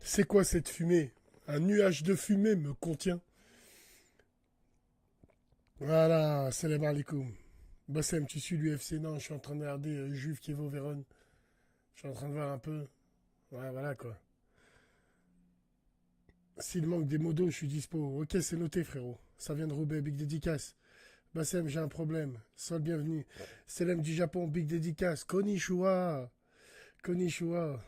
C'est quoi cette fumée? Un nuage de fumée me contient. Voilà, salam alaikum. Bassem, tu suis l'UFC? Non, je suis en train de regarder Juve Kievo Vérone. Je suis en train de voir un peu. Ouais, voilà quoi. S'il manque des modos, je suis dispo. Ok, c'est noté, frérot. Ça vient de Roubaix, big dédicace. Bassem, j'ai un problème. Sois le bienvenu. Salam du Japon, big dédicace. Konnichiwa. Konnichiwa.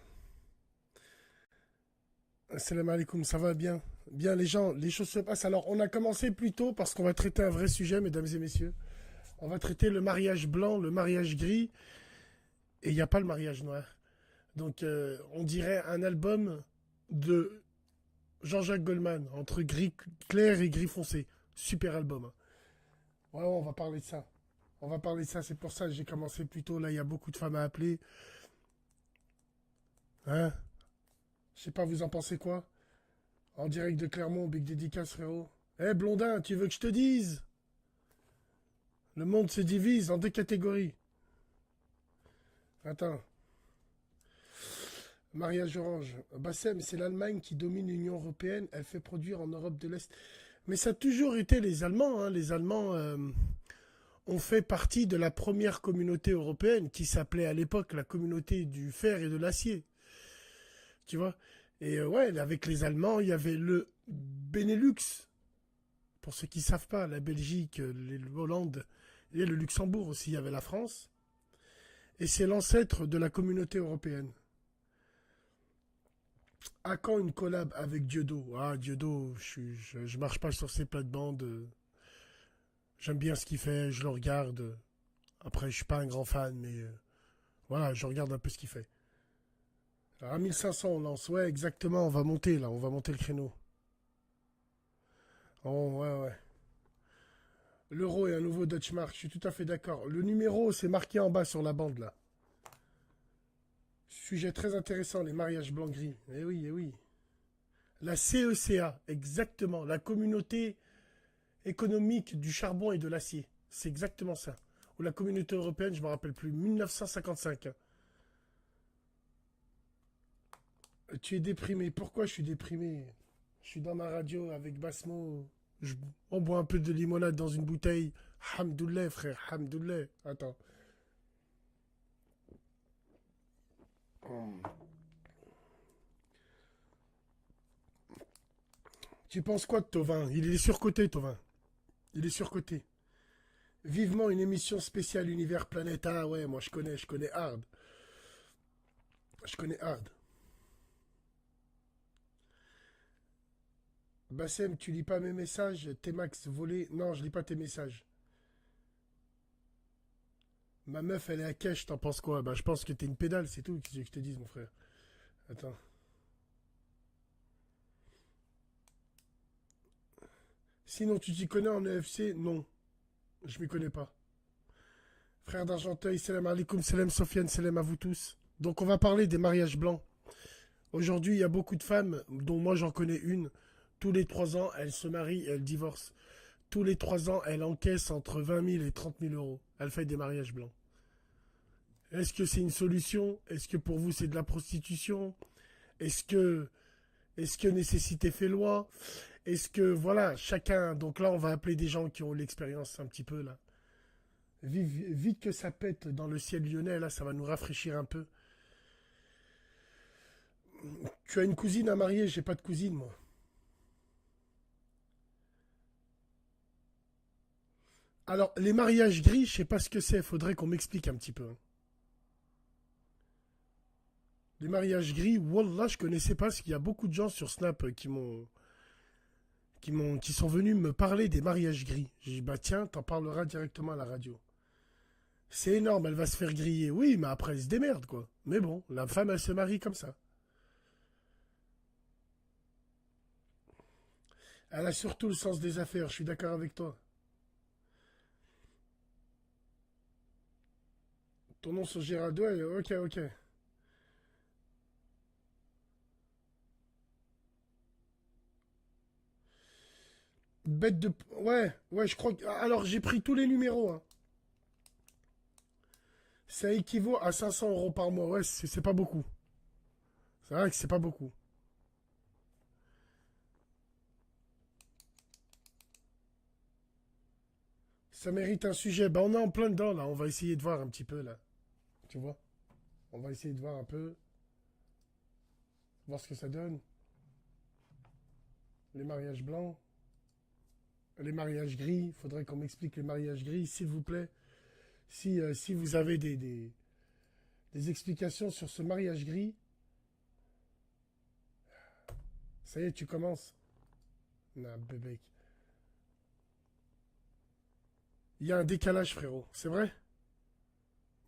Salam alaikum, ça va bien? Bien, les gens, les choses se passent. Alors, on a commencé plus tôt parce qu'on va traiter un vrai sujet, mesdames et messieurs. On va traiter le mariage blanc, le mariage gris, et il n'y a pas le mariage noir. Donc, on dirait un album de Jean-Jacques Goldman, entre gris clair et gris foncé. Super album. Hein. Ouais, on va parler de ça. On va parler de ça, c'est pour ça que j'ai commencé plus tôt. Là, il y a beaucoup de femmes à appeler. Hein? Je sais pas, vous en pensez quoi? En direct de Clermont, big dédicace, frérot. Eh, Blondin, tu veux que je te dise? Le monde se divise en deux catégories. Attends. Mariage orange. Bassem, c'est l'Allemagne qui domine l'Union européenne. Elle fait produire en Europe de l'Est. Mais ça a toujours été les Allemands. Hein. Les Allemands ont fait partie de la première communauté européenne qui s'appelait à l'époque la communauté du fer et de l'acier. Tu vois? Et ouais, avec les Allemands, il y avait le Benelux. Pour ceux qui ne savent pas, la Belgique, l'Hollande et le Luxembourg aussi, il y avait la France. Et c'est l'ancêtre de la communauté européenne. À quand une collab avec Dieudo? Ah, Dieudo, je marche pas sur ses plates-bandes. J'aime bien ce qu'il fait, je le regarde. Après, je suis pas un grand fan, mais voilà, je regarde un peu ce qu'il fait. Alors, à 1500, on lance. Ouais, exactement, on va monter là, on va monter le créneau. Oh, ouais, ouais. L'euro est un nouveau Dutch Mark, je suis tout à fait d'accord. Le numéro, c'est marqué en bas sur la bande là. Sujet très intéressant, les mariages blancs-gris. Eh oui, eh oui. La CECA, exactement, la communauté économique du charbon et de l'acier. C'est exactement ça. Ou la communauté européenne, je ne me rappelle plus, 1955. Tu es déprimé. Pourquoi je suis déprimé? Je suis dans ma radio avec Basmo. On boit un peu de limonade dans une bouteille. Hamdoullah, frère, hamdoullah. Attends. Tu penses quoi de Tovin? Il est surcoté, Tovin. Il est surcoté. Vivement une émission spéciale Univers Planète. Ah ouais, moi je connais Hard. Je connais Hard. Bassem, tu lis pas mes messages? T-Max volé? Non, je lis pas tes messages. Ma meuf, elle est à cash, t'en penses quoi? Bah, je pense que t'es une pédale, c'est tout. Qu'est-ce que je te dise, mon frère? Attends. Sinon, tu t'y connais en EFC? Non, je m'y connais pas. Frère d'Argenteuil, salam alaikum, salam Sofiane, salam à vous tous. Donc, on va parler des mariages blancs. Aujourd'hui, il y a beaucoup de femmes, dont moi j'en connais une. Tous les 3 ans, elles se marient et elles divorcent. Tous les 3 ans, elle encaisse entre 20 000 et 30 000 euros. Elle fait des mariages blancs. Est-ce que c'est une solution? Est-ce que pour vous c'est de la prostitution? Est-ce que, est-ce que nécessité fait loi? Est-ce que, voilà, chacun. Donc là, on va appeler des gens qui ont l'expérience un petit peu, là. Vite que ça pète dans le ciel lyonnais, là, ça va nous rafraîchir un peu. Tu as une cousine à marier? J'ai pas de cousine, moi. Alors, les mariages gris, je sais pas ce que c'est. Faudrait qu'on m'explique un petit peu. Hein. Les mariages gris, wallah, je connaissais pas, parce qu'il y a beaucoup de gens sur Snap qui sont venus me parler des mariages gris. J'ai dit, bah tiens, t'en parleras directement à la radio. C'est énorme, elle va se faire griller. Oui, mais après, elle se démerde, quoi. Mais bon, la femme, elle se marie comme ça. Elle a surtout le sens des affaires, je suis d'accord avec toi. Ton nom sur Gérald, ouais, ok, ok. Bête de... Ouais, ouais, je crois que... Alors, j'ai pris tous les numéros, hein. Ça équivaut à 500 euros par mois. Ouais, c'est pas beaucoup. C'est vrai que c'est pas beaucoup. Ça mérite un sujet. Bah, on est en plein dedans, là. On va essayer de voir un petit peu, là. Tu vois? On va essayer de voir un peu. Voir ce que ça donne. Les mariages blancs. Les mariages gris. Faudrait qu'on m'explique les mariages gris, s'il vous plaît. Si vous avez des explications sur ce mariage gris. Ça y est, tu commences. Non, bébé. Il y a un décalage, frérot. C'est vrai?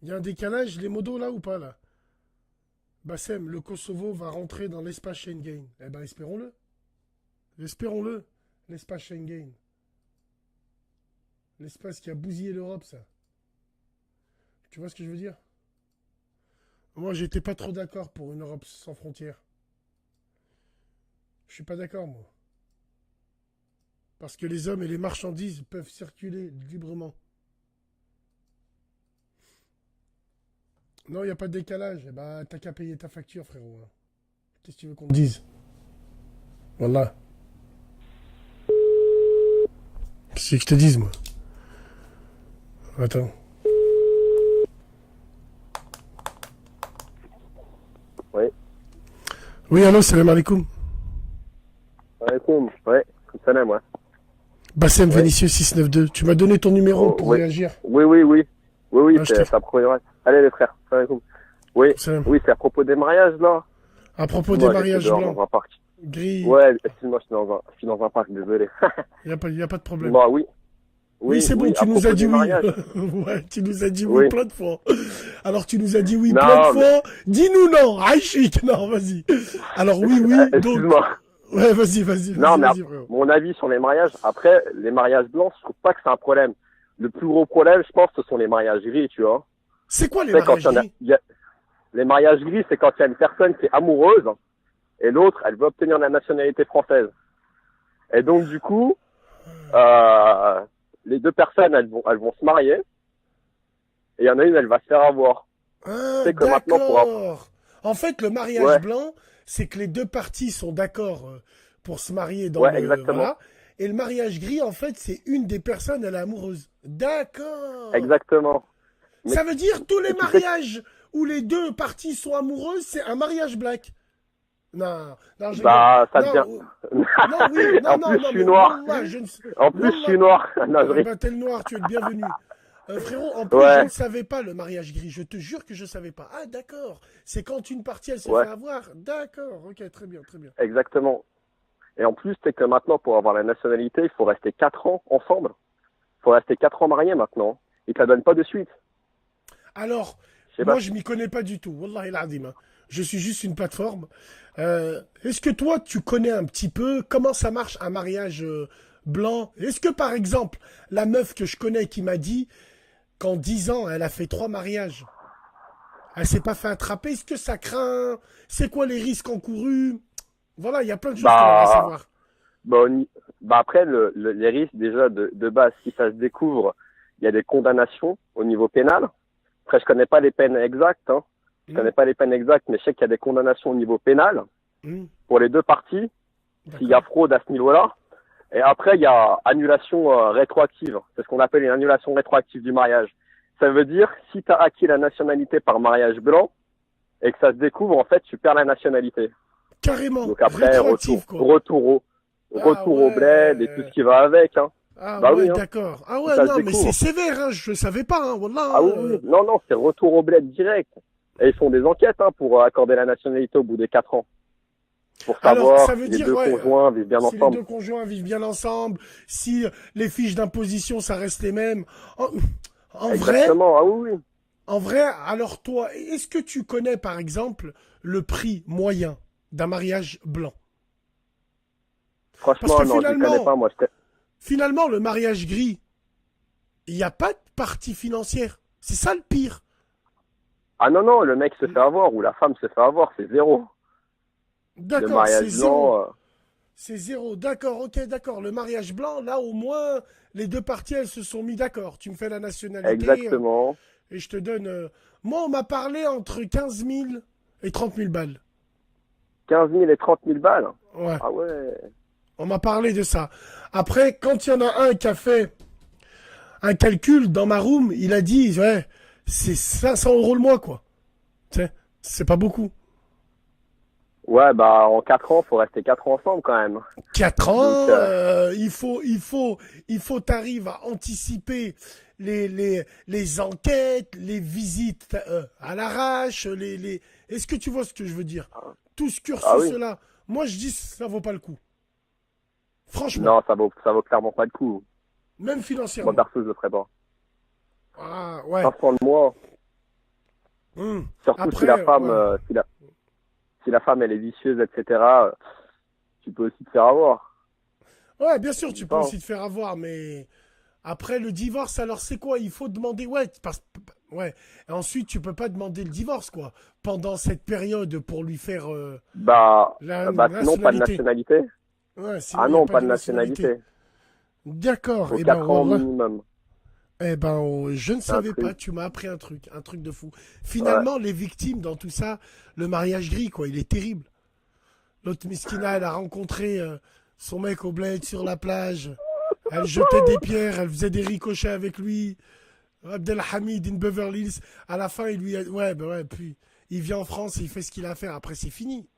Il y a un décalage, les modos, là, ou pas, là? Bassem, le Kosovo va rentrer dans l'espace Schengen. Eh ben, espérons-le. Espérons-le. L'espace Schengen. L'espace qui a bousillé l'Europe, ça. Tu vois ce que je veux dire? Moi, j'étais pas trop d'accord pour une Europe sans frontières. Je suis pas d'accord, moi. Parce que les hommes et les marchandises peuvent circuler librement. Non, il n'y a pas de décalage. Eh ben, t'as qu'à payer ta facture, frérot. Qu'est-ce que tu veux qu'on te dise? Voilà. Qu'est-ce que je te dise, moi? Attends. Oui. Oui, allô, salam alaikum. Alaikum. Ouais, salam, ouais. Bassem Ouais. Vénitieux 692. Tu m'as donné ton numéro Oh, pour oui. réagir. Oui, oui, oui. Oui, oui, Ah, je c'est t'ai- ça provient. Allez, les frères. Salam alaikum. Oui, Salam. oui, c'est à propos des mariages, là. À propos des Excuse-moi, j'étais mariages dehors blancs, dans un parc. gris, Ouais, excuse-moi, je suis dans un parc, désolé. il n'y a pas de problème. Bon, oui. Oui, Oui, c'est bon, oui, tu à nous as propos dit des oui. mariages. Ouais, tu nous as dit oui Oui. plein de fois. Alors, tu nous as dit oui plein de Non, mais, fois. Dis-nous non. Aïchik, non, vas-y. Alors, oui, oui, donc. excuse-moi. Ouais, vas-y, Non, mais frérot. mon avis sur les mariages, après, les mariages blancs, je trouve pas que c'est un problème. Le plus gros problème, je pense, ce sont les mariages gris, tu vois. C'est quoi les Tu sais, quand mariages il y en a, gris? les mariages gris, c'est quand il y a une personne qui est amoureuse et l'autre, elle veut obtenir la nationalité française. Et donc, du coup, les deux personnes, elles vont se marier et il y en a une, elle va se faire avoir. Ah, Tu sais que maintenant, d'accord. En fait, le mariage Ouais, blanc, c'est que les deux parties sont d'accord pour se marier dans ouais, le... exactement. Voilà. Et le mariage gris, en fait, c'est une des personnes, elle est amoureuse. D'accord. Exactement. Mais, Ça veut dire tous les et tu sais, mariages où les deux parties sont amoureuses, c'est un mariage black. Non, non, je rigole. bah, ça devient... Non, non, oui, non, En plus, je non, suis mais noir. Wallah, je ne sais. En plus, je Wallah. suis noir. Non, je Bah, t'es le noir, tu es le bienvenu. Frérot, en plus, je ne Ouais, savais pas le mariage gris. Je te jure que je ne savais pas. Ah, d'accord. C'est quand une partie, elle se ouais, fait avoir. D'accord. Ok, très bien, très bien. exactement. Et en plus, c'est que maintenant, pour avoir la nationalité, il faut rester 4 ans ensemble. Il faut rester 4 ans mariés maintenant. Ils te la donnent pas de suite. Alors, Je sais moi, pas. je m'y connais pas du tout. Wallah il hein. Je suis juste une plateforme. Est-ce que toi, tu connais un petit peu comment ça marche un mariage blanc? Est-ce que, par exemple, la meuf que je connais qui m'a dit qu'en 10 ans, elle a fait 3 mariages, elle s'est pas fait attraper, est-ce que ça craint? C'est quoi les risques encourus? Voilà, il y a plein de choses qu'on aimerait Bah, savoir. bah, bah après, les risques, déjà, de base, si ça se découvre, il y a des condamnations au niveau pénal. Après, je connais pas les peines exactes, hein. Je Hmm, connais pas les peines exactes, mais je sais qu'il y a des condamnations au niveau pénal hmm, pour les deux parties, s'il y a d'accord. fraude à ce niveau-là. Et après, il y a annulation rétroactive. C'est ce qu'on appelle une annulation rétroactive du mariage. Ça veut dire, si tu as acquis la nationalité par mariage blanc et que ça se découvre, en fait, tu perds la nationalité. Carrément, Donc après, rétroactif, quoi. Ah retour au bled et tout ce ouais. qui va avec, hein. Ah Bah ouais, oui, hein, d'accord. Ah si ouais, ça se non, mais c'est découvre. sévère, hein. Je savais pas, hein. Wallah, Ah hein, oui, oui. Non, non, c'est retour au bled direct. Et ils font des enquêtes, hein, pour accorder la nationalité au bout des 4 ans. Pour Alors, ça savoir veut si les dire, deux ouais, conjoints vivent bien si les ensemble. deux conjoints vivent bien ensemble, si les fiches d'imposition, ça reste les mêmes. En, en vrai, Exactement, ah oui, oui. en vrai, alors toi, est-ce que tu connais, par exemple, le prix moyen d'un mariage blanc? Parce Franchement, que non, je ne connais pas, moi. finalement, le mariage gris, il n'y a pas de partie financière. C'est ça le pire. Ah non, non, le mec se fait avoir ou la femme se fait avoir, c'est zéro. Le D'accord, c'est mariage zéro. blanc, C'est zéro. D'accord, ok, d'accord. Le mariage blanc, là, au moins, les deux parties, elles se sont mis d'accord. Tu me fais la nationalité exactement. et je te donne. Moi, on m'a parlé entre 15 000 et 30 000 balles. 15 000 et 30 000 balles. Ouais, Ah ouais. on m'a parlé de ça. Après, quand il y en a un qui a fait un calcul dans ma room, il a dit, ouais, c'est 500 € le mois, quoi. Tu sais, c'est pas beaucoup. Ouais, bah, en 4 ans, faut rester 4 ans ensemble quand même. 4 Donc, ans, il faut t'arrives à anticiper les enquêtes, les visites à l'arrache, Est-ce que tu vois ce que je veux dire? Tout ce ah oui. cursus-là, moi je dis ça vaut pas le coup. Franchement, Non, ça vaut clairement pas le coup. même Moi, financièrement. perso, je le ferais pas. Ah, ouais. 500 le mois, surtout si la Après, femme, ouais. si la femme, elle est vicieuse, etc., tu peux aussi te faire avoir. Ouais, bien sûr, Je dis tu peux pas, hein. aussi te faire avoir, mais après le divorce, alors c'est quoi? Il faut demander, ouais, ouais. Et ensuite, tu peux pas demander le divorce, quoi, pendant cette période pour lui faire la Bah, sinon, pas de nationalité. nationalité. Ouais, Ah sinon il n'y a non, pas pas de de nationalité. nationalité. D'accord. Faut Eh ben, 4 ans Wallah. minimum. Eh ben, je ne C'est un savais pas. truc. Tu m'as appris un truc de fou. Ouais. Finalement, les victimes dans tout ça, le mariage gris, quoi, il est terrible. L'autre Miskina, elle a rencontré son mec au bled sur la plage. Elle jetait des pierres, elle faisait des ricochets avec lui. Abdelhamid in Beverly Hills. À la fin, il lui a... Ouais, ben ouais, puis il vient en France, il fait ce qu'il a à faire. Après, c'est fini.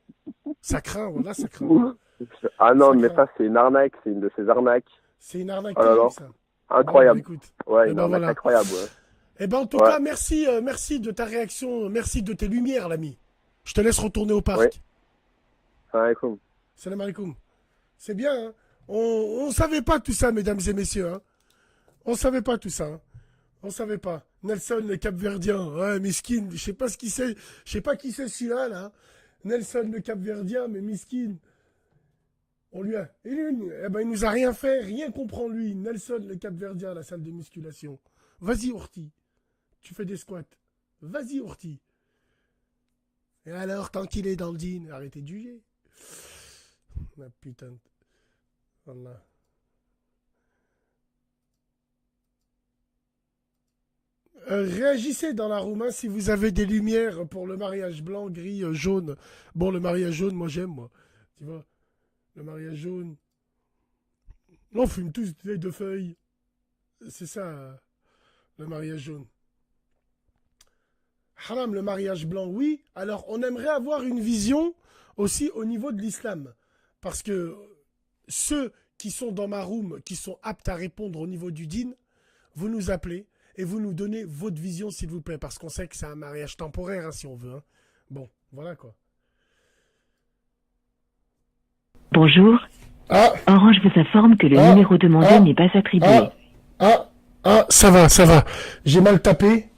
Ça craint, voilà, ça craint. Ah non, Ça mais craint. ça, c'est une arnaque. C'est une de ces arnaques. C'est une arnaque Oh là terrible, là. ça. Bon, ben Incroyable. écoute. Ouais, Eh une ben arnaque voilà. incroyable, ouais. Eh ben en tout Ouais. cas, merci, merci de ta réaction, merci de tes lumières, l'ami. Je te laisse retourner au Oui. parc. Salam alaikum. Salam alaikum. C'est bien, hein. On savait pas tout ça, mesdames et messieurs. Hein. On savait pas tout ça. Hein. On savait pas. Nelson, le Cap-Verdien. Ouais, miskin. Je sais pas ce qui c'est. Je sais pas qui c'est celui-là, là. Nelson, le Cap-Verdien, mais miskin. On lui a. Eh ben, il nous a rien fait, rien comprend lui. Nelson, le Cap-Verdien, à la salle de musculation. Vas-y, Ourti. Tu fais des squats. Vas-y, Ourti. Et alors, tant qu'il est dans le jean, arrêtez de juger. Ah, putain. Voilà. Réagissez dans la room hein, si vous avez des lumières pour le mariage blanc, gris, jaune. Bon, le mariage jaune, moi j'aime, moi. Tu vois, le mariage jaune. On fume tous des deux feuilles. C'est ça, le mariage jaune. Haram, le mariage blanc, oui. Alors, on aimerait avoir une vision aussi au niveau de l'islam. Parce que ceux qui sont dans ma room, qui sont aptes à répondre au niveau du dîn, vous nous appelez et vous nous donnez votre vision, s'il vous plaît. Parce qu'on sait que c'est un mariage temporaire, hein, si on veut. Hein. Bon, voilà quoi. Bonjour. Ah, Orange vous informe que le numéro demandé n'est pas attribué. Ça va, ça va. J'ai mal tapé.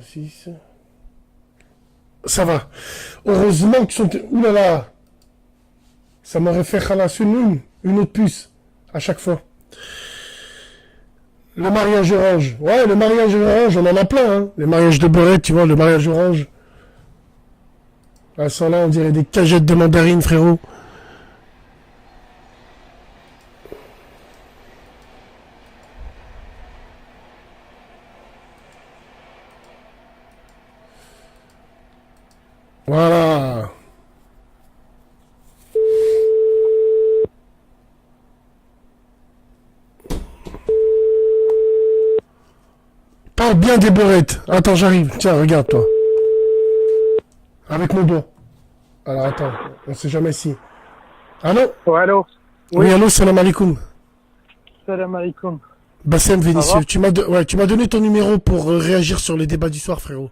06. Ça va. Heureusement qu'ils sont... Ouh là là. Ça m'aurait fait khalas une autre puce. À chaque fois. Le mariage orange. Ouais, le mariage orange, on en a plein. Hein. Les mariages de beurette, tu vois, le mariage orange. Ah, ça là, on dirait des cagettes de mandarines, frérot. Voilà. Parle bien des beurettes. Attends, j'arrive. Tiens, regarde, toi. Avec mon doigt. Alors, attends. On sait jamais si. Allô? Ouais, allô. Oui, allô, salam alaikum. Salam alaikum. Bassem Ça va? Vénitieux. Tu m'as donné ton numéro pour réagir sur les débats du soir, frérot.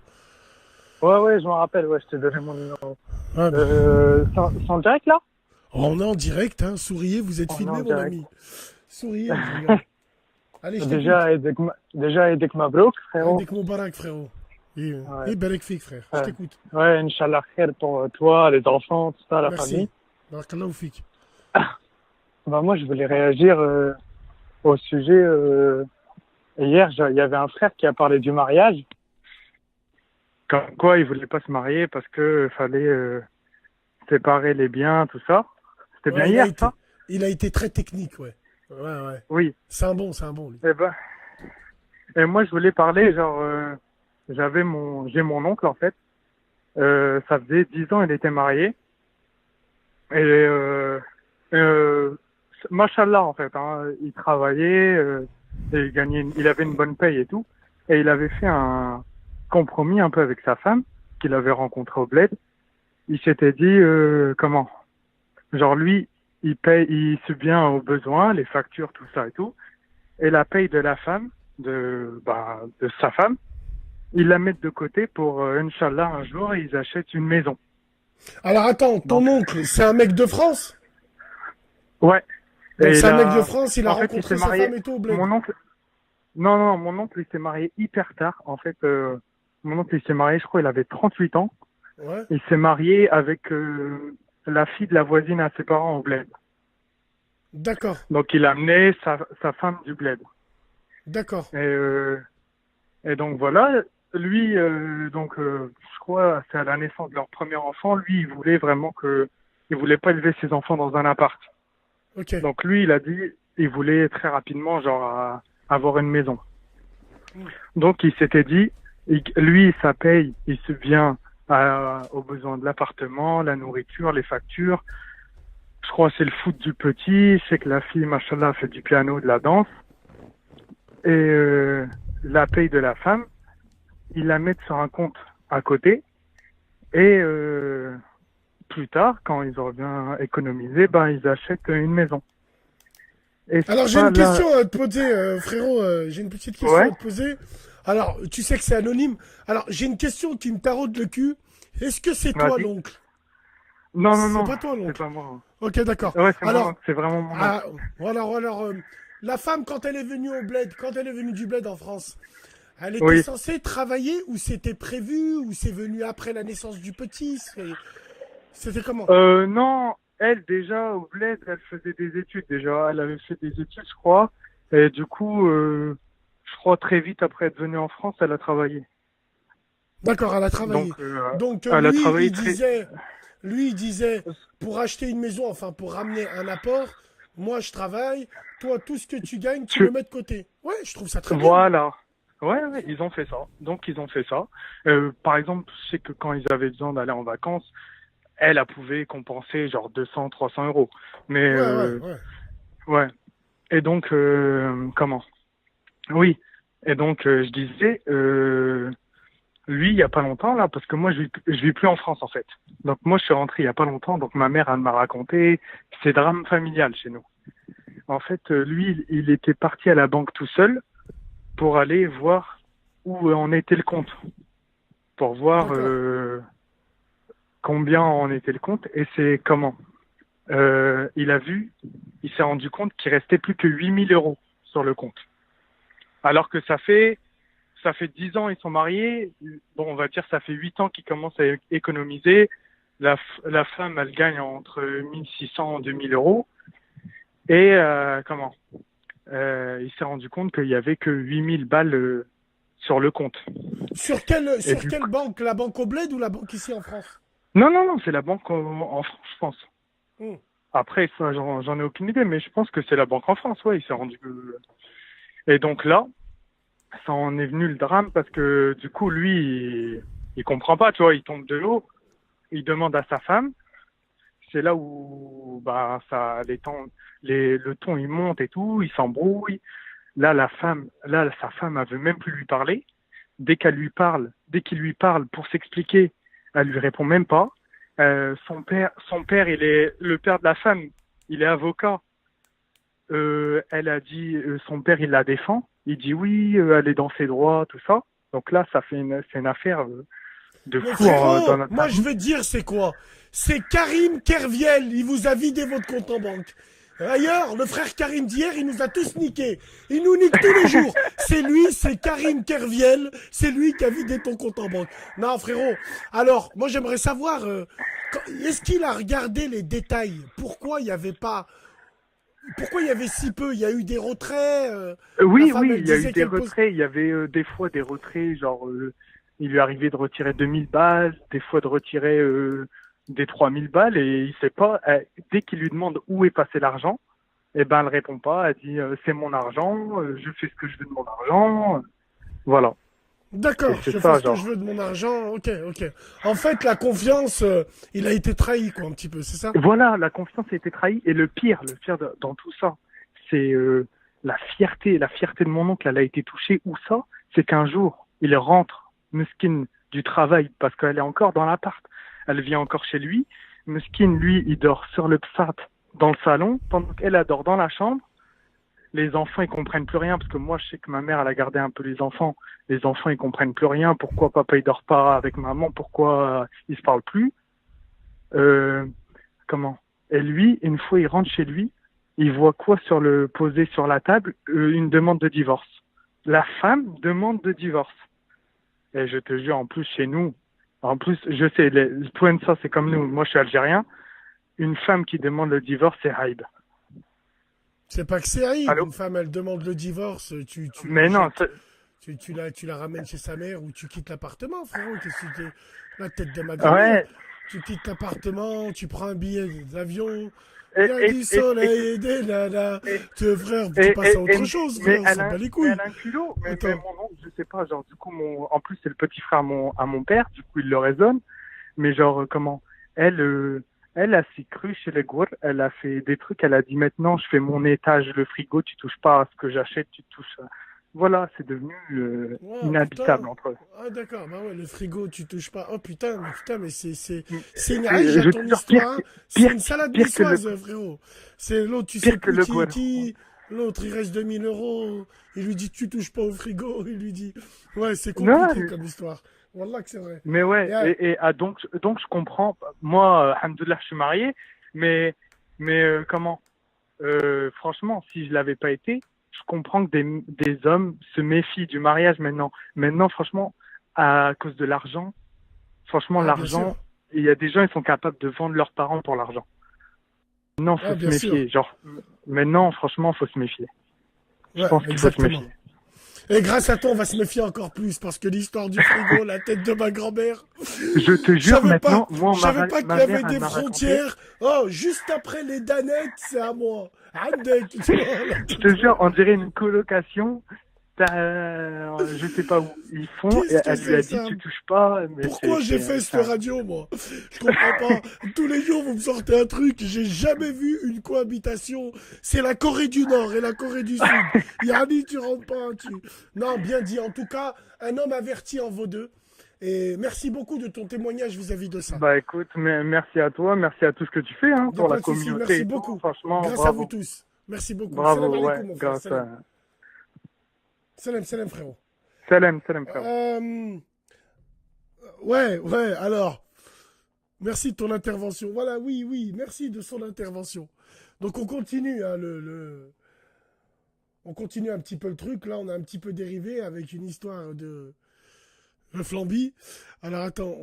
Ouais, je m'en rappelle, ouais, je t'ai donné mon numéro. Ouais, bah. C'est en direct, là? On est en direct, hein. Souriez, vous êtes On est filmé, en mon direct. ami. Souriez, je regarde. Allez, je t'écoute. Déjà, Edek Mabrouk, frérot. Avec mon barak, frérot. Ouais. Et Berek Fik, frère. Je Ouais. t'écoute. Ouais, Inch'Allah khair pour toi, les enfants, tout ça, la Merci. famille. Barakallahu Fik. Bah, moi, je voulais réagir au sujet. Hier, il y avait un frère qui a parlé du mariage. Comme quoi, il voulait pas se marier parce que fallait séparer les biens, tout ça. C'était bien Ouais, hier, ça? il a été très technique, ouais. Ouais. Oui. C'est un bon, lui. Et moi, je voulais parler, genre, j'ai mon oncle, en fait. Ça faisait 10 ans, il était marié. Et machallah, en fait, hein. Il travaillait, et il avait une bonne paye et tout. Et il avait fait un compromis un peu avec sa femme, qu'il avait rencontrée au bled. Il s'était dit, comment? Genre, lui, il subvient aux besoins, les factures, tout ça et tout. Et la paye de la femme, de sa femme, ils la mettent de côté pour, Inch'Allah, un jour, ils achètent une maison. Alors attends, ton oncle, c'est un mec de France? Ouais. Donc Et c'est un là, mec de France, il a en fait, il rencontré s'est sa marié. femme et tout au bled. Mon oncle, non, mon oncle, il s'est marié hyper tard. En fait, mon oncle, il s'est marié, je crois, il avait 38 ans. Ouais, Il s'est marié avec la fille de la voisine à ses parents au bled. d'accord, Donc, il a amené sa femme du bled. d'accord. Et donc, voilà. Lui, je crois, c'est à la naissance de leur premier enfant. Lui, il voulait vraiment il voulait pas élever ses enfants dans un appart. Ok. Donc, lui, il a dit, il voulait très rapidement, avoir une maison. Donc, il s'était dit, lui, ça paye, il subvient aux besoins de l'appartement, la nourriture, les factures. Je crois que c'est le foot du petit. Je sais que la fille, machallah, fait du piano, de la danse. Et la paye de la femme, ils la mettent sur un compte à côté. Et plus tard, quand ils auront bien économisé, ils achètent une maison. Et Alors j'ai ça, une là- question à te poser, frérot, j'ai une petite question Ouais. à te poser. Alors, tu sais que c'est anonyme. Alors, j'ai une question qui me taraude le cul. Est-ce que c'est toi Vas-y. l'oncle? Non, C'est non, pas toi, l'oncle. c'est pas moi. Ok, d'accord. Ouais, c'est Alors, mon oncle, c'est vraiment mon oncle. alors, la femme, quand elle est venue au bled, quand elle est venue du bled en France, elle était Oui. censée travailler ou c'était prévu ou c'est venu après la naissance du petit? C'était comment? Non, elle, déjà, au bled, elle faisait des études, déjà. Elle avait fait des études, je crois. Et du coup, je crois très vite après être venue en France, elle a travaillé. D'accord, elle a travaillé. Donc, Elle a lui, travaillé il disait, pour acheter une maison, enfin, pour ramener un apport, moi, je travaille, toi, tout ce que tu gagnes, tu le mets de côté. Ouais, je trouve ça très bien. Voilà. Ouais, ils ont fait ça. Donc, ils ont fait ça. Par exemple, je sais que quand ils avaient besoin d'aller en vacances, elle pouvait compenser genre 200, 300 euros. Mais, Ouais. ouais. Et donc, comment? Oui. Et donc, je disais, lui, il y a pas longtemps, là, parce que moi, je vis plus en France, en fait. Donc, moi, je suis rentré il y a pas longtemps. Donc, ma mère, elle m'a raconté ces drames familiales chez nous. En fait, lui, il était parti à la banque tout seul pour aller voir où en était le compte. Pour voir combien en était le compte. Et c'est comment? Il s'est rendu compte qu'il restait plus que 8000 euros sur le compte. Alors que ça fait 10 ans, ils sont mariés. Bon, on va dire, ça fait 8 ans qu'ils commencent à économiser. La femme, elle gagne entre 1600 et 2000 euros. Et, il s'est rendu compte qu'il y avait que 8000 balles sur le compte. Sur quelle banque? La banque au bled ou la banque ici en France? Non, c'est la banque en France, je pense. Hmm. Après, ça, j'en ai aucune idée, mais je pense que c'est la banque en France, ouais, il s'est rendu. Et donc là, ça en est venu le drame parce que du coup, lui, il comprend pas, tu vois, il tombe de l'eau, il demande à sa femme. C'est là où, le ton il monte et tout, il s'embrouille. Là, sa femme, elle veut même plus lui parler. Dès qu'il lui parle pour s'expliquer, elle lui répond même pas. Son père, il est le père de la femme, il est avocat. Elle a dit, son père, il la défend. Il dit oui, elle est dans ses droits, tout ça. Donc là, c'est une affaire de Mais fou frérot, dans notre moi famille. je veux te dire c'est quoi? C'est Karim Kerviel, il vous a vidé votre compte en banque. D'ailleurs, le frère Karim d'hier, il nous a tous niqués. Il nous nique tous les jours. C'est lui, c'est Karim Kerviel, c'est lui qui a vidé ton compte en banque. Non frérot, alors moi j'aimerais savoir, est-ce qu'il a regardé les détails? Pourquoi il y avait si peu? Il y a eu des retraits Oui, la femme, elle il y a disait eu des qu'elle pose- retraits. Il y avait des fois des retraits, genre il lui arrivait de retirer 2000 balles, des fois de retirer des 3000 balles, et il sait pas. Dès qu'il lui demande où est passé l'argent, eh ben elle répond pas. Elle dit c'est mon argent, je fais ce que je veux de mon argent, voilà. D'accord, c'est je fais ça, ce que je genre. veux de mon argent, ok, ok. En fait, la confiance, il a été trahi, quoi, un petit peu, c'est ça? Voilà, la confiance a été trahie. Et le pire dans tout ça, c'est la fierté de mon oncle, elle a été touchée. Où ça? C'est qu'un jour, il rentre, Meskin, du travail, parce qu'elle est encore dans l'appart. Elle vient encore chez lui. Meskin, lui, il dort sur le psat dans le salon, pendant qu'elle elle dort dans la chambre. Les enfants, ils comprennent plus rien, parce que moi, je sais que ma mère, elle a gardé un peu les enfants. Les enfants, ils comprennent plus rien. Pourquoi papa, il dort pas avec maman? Pourquoi ils se parlent plus? Euh, comment? Et lui, une fois, il rentre chez lui, il voit quoi posé sur la table? Une demande de divorce. La femme demande de divorce. Et je te jure, en plus, chez nous, en plus, je sais, les ça, c'est comme nous. Moi, je suis algérien. Une femme qui demande le divorce, c'est haïb. C'est pas que c'est Aïd, Allô? une femme, elle demande le divorce, tu la Mais non, jettes, tu la ramènes chez sa mère ou tu quittes l'appartement, frérot, qu'est-ce que t'es, la tête de ma grand-mère. ouais. Tu quittes l'appartement, tu prends un billet d'avion, Et, il y a du soleil et des nanas. Frère, tu passes à autre chose, mais frère, on s'en bat les mais couilles. elle a un culot. Mais Attends. mon oncle, je sais pas, genre, du coup, en plus, c'est le petit frère à mon père, du coup, il le raisonne. Mais genre, comment? Elle a s'est crue chez les gourds, elle a fait des trucs, elle a dit maintenant, je fais mon étage, le frigo, tu touches pas à ce que j'achète, tu touches à... Voilà, c'est devenu Wow, inhabitable putain. entre eux. Ah d'accord, bah ouais, le frigo, tu touches pas. Oh putain, mais c'est une Je riche à te ton jure, histoire, hein. C'est pire, une salade pire que le, niçoise, frérot. C'est l'autre, tu sais pire que plus le gourd. l'autre, il reste 2000 €, il lui dit, tu touches pas au frigo, il lui dit, ouais, c'est Non, compliqué comme histoire. Wallah que c'est vrai. mais ouais, donc je comprends. Moi, alhamdoulilah, je suis marié, mais comment? Franchement, si je l'avais pas été, je comprends que des hommes se méfient du mariage maintenant. Maintenant, franchement, à cause de l'argent, franchement, Ah, bien sûr. l'argent, il y a des gens, ils sont capables de vendre leurs parents pour l'argent. Maintenant, faut Ah, se bien sûr. méfier. Genre, maintenant, franchement, faut se méfier. Je Ouais, pense qu'il faut se exactement. méfier. Et grâce à toi, on va se méfier encore plus, parce que l'histoire du frigo, la tête de ma grand-mère, Je te je jure, savais pas, maintenant, moi, je savais pas qu'il ma y avait mère, elle des m'a raconté. frontières. Oh, juste après les Danettes, c'est à moi. Andek, tu vois, la Je tête te de jure, ma- on dirait une colocation. Je sais pas où ils font. Qu'est-ce Et que elle lui a c'est dit, ça? tu touches pas. Mais Pourquoi j'ai fait cette radio, moi? Je comprends pas. Tous les jours, vous me sortez un truc. J'ai jamais vu une cohabitation. C'est la Corée du Nord et la Corée du Sud. Yanni, tu rentres pas dessus. Non, bien dit. En tout cas, un homme averti en vaut deux. Et merci beaucoup de ton témoignage vis-à-vis de ça. Bah écoute, merci à toi, merci à tout ce que tu fais Y a pour pas la de souci. communauté Merci et tout. beaucoup. Franchement, Grâce à vous bravo. tous. Merci beaucoup. Bravo, Salam ouais, alaikum, mon frère. grâce Salam. à... Salam, frérot. Salam, frère. Ouais, alors. Merci de ton intervention. Voilà, oui, merci de son intervention. Donc on continue, hein, on continue un petit peu le truc. Là, on a un petit peu dérivé avec une histoire de Flamby. Alors attends,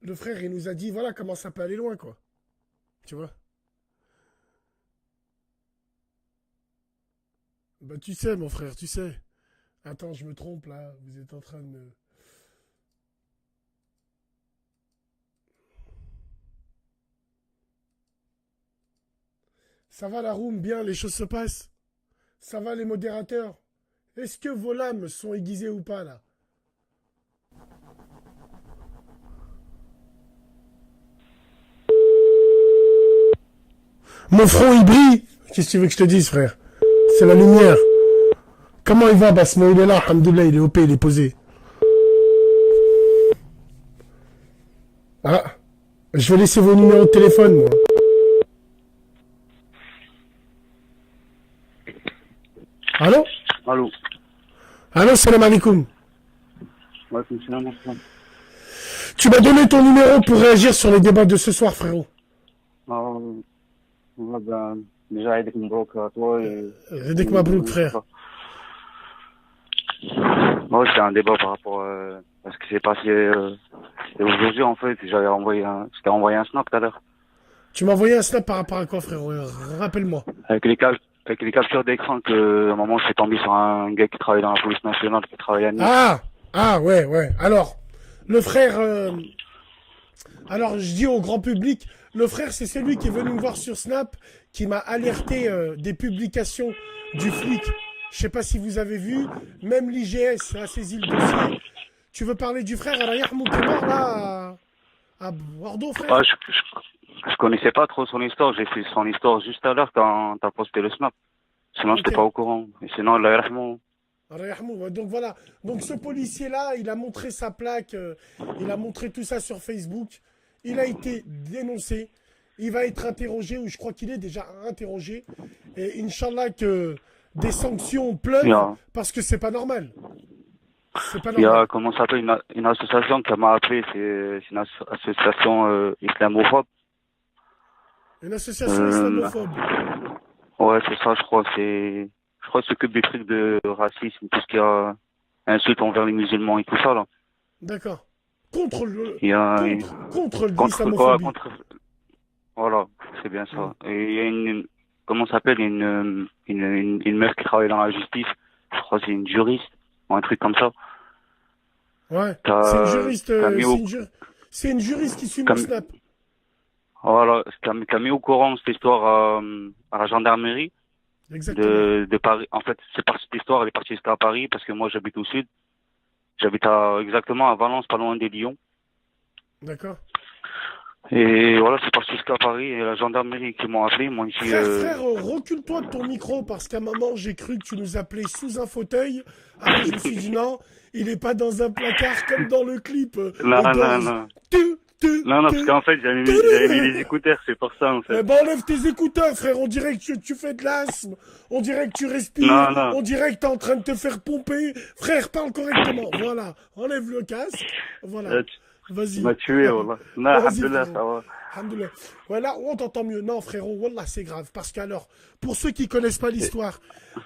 le frère, il nous a dit, voilà comment ça peut aller loin, quoi. Tu vois? Bah tu sais, mon frère, tu sais. Attends, je me trompe là. Vous êtes en train de me... Ça va la room, bien, les choses se passent. Ça va les modérateurs. Est-ce que vos lames sont aiguisées ou pas là? Mon front il brille. Qu'est-ce que tu veux que je te dise, frère? C'est la lumière. Comment il va, Basma? Il est là, alhamdoulilah, il est OP, il est posé. Ah, je vais laisser vos numéros de téléphone, moi. Allô? Allô. Allô, salam alaikum. Ouais, c'est finalement ça. Tu m'as donné ton numéro pour réagir sur les débats de ce soir, frérot. Ouais, ben, déjà, avec Mbrouk à toi et... Redek Mabrouk, frère. Ouais, c'est un débat par rapport à ce qui s'est passé et aujourd'hui, en fait. Je t'ai envoyé un snap tout à l'heure. Tu m'as envoyé un snap par rapport à quoi, frérot? Rappelle-moi. Avec les captures d'écran que, à un moment, je suis tombé sur un gars qui travaille dans la police nationale, qui travaille à Nice. Ouais. Alors, le frère... Alors, je dis au grand public, le frère, c'est celui qui est venu me voir sur Snap, qui m'a alerté des publications du flic Je sais pas si vous avez vu, même l'IGS a saisi le dossier. Tu veux parler du frère Arayahmou qui est mort là à Bordeaux, frère? Ouais, je connaissais pas trop son histoire. J'ai fait son histoire juste à l'heure quand t'as posté le snap. Sinon, Ok. j'étais pas au courant. Et sinon, Allah yarhamou. Arayahmou, ouais. Donc voilà. Donc ce policier-là, il a montré sa plaque, il a montré tout ça sur Facebook. Il a été dénoncé. Il va être interrogé, ou je crois qu'il est déjà interrogé. Et Inch'Allah que des sanctions pleuvent, Il y a- parce que c'est pas normal. C'est pas Il y normal. a, comment ça s'appelle, une association qui m'a appelé. C'est une association islamophobe. Une association Euh, islamophobe. Ouais, c'est ça, je crois. Je crois que s'occupe des trucs de racisme, tout ce qui a insulte envers les musulmans et tout ça, là. D'accord. Contre le, Il y a, contre contre, l'islamophobie. voilà, c'est bien ça. Et il y a comment ça s'appelle, une meuf qui travaille dans la justice. Je crois que c'est une juriste, ou un truc comme ça. Ouais. T'as- C'est une juriste. t'as mis au- C'est une juriste qui suit mon Comme- snap. Voilà, qui a mis au courant cette histoire à la gendarmerie Exactement. de Paris. En fait, c'est par cette histoire, elle est partie jusqu'à Paris parce que moi j'habite au sud. J'habite exactement à Valence, pas loin des Lyons. D'accord. Et voilà, c'est parti jusqu'à Paris et la gendarmerie qui m'ont appelé, m'ont dit Frère, recule-toi de ton micro parce qu'à un moment j'ai cru que tu nous appelais sous un fauteuil. Après je me suis dit non, il est pas dans un placard comme dans le clip. non, Au non, gorge. non. Tu, Non, parce qu'en fait, j'avais mis les écouteurs, c'est pour ça, en fait. Eh ben enlève tes écouteurs, frère. On dirait que tu fais de l'asthme. On dirait que tu respires. Non, non. On dirait que t'es en train de te faire pomper. Frère, parle correctement. Voilà. Enlève le casque. Voilà. Tu Vas-y. m'as tué, voilà. Non, Vas-y, alhamdoulilah, frérot. ça va. Alhamdoulilah. Ouais, là, on t'entend mieux. Non, frérot, wallah, c'est grave. Parce qu'alors, pour ceux qui connaissent pas l'histoire,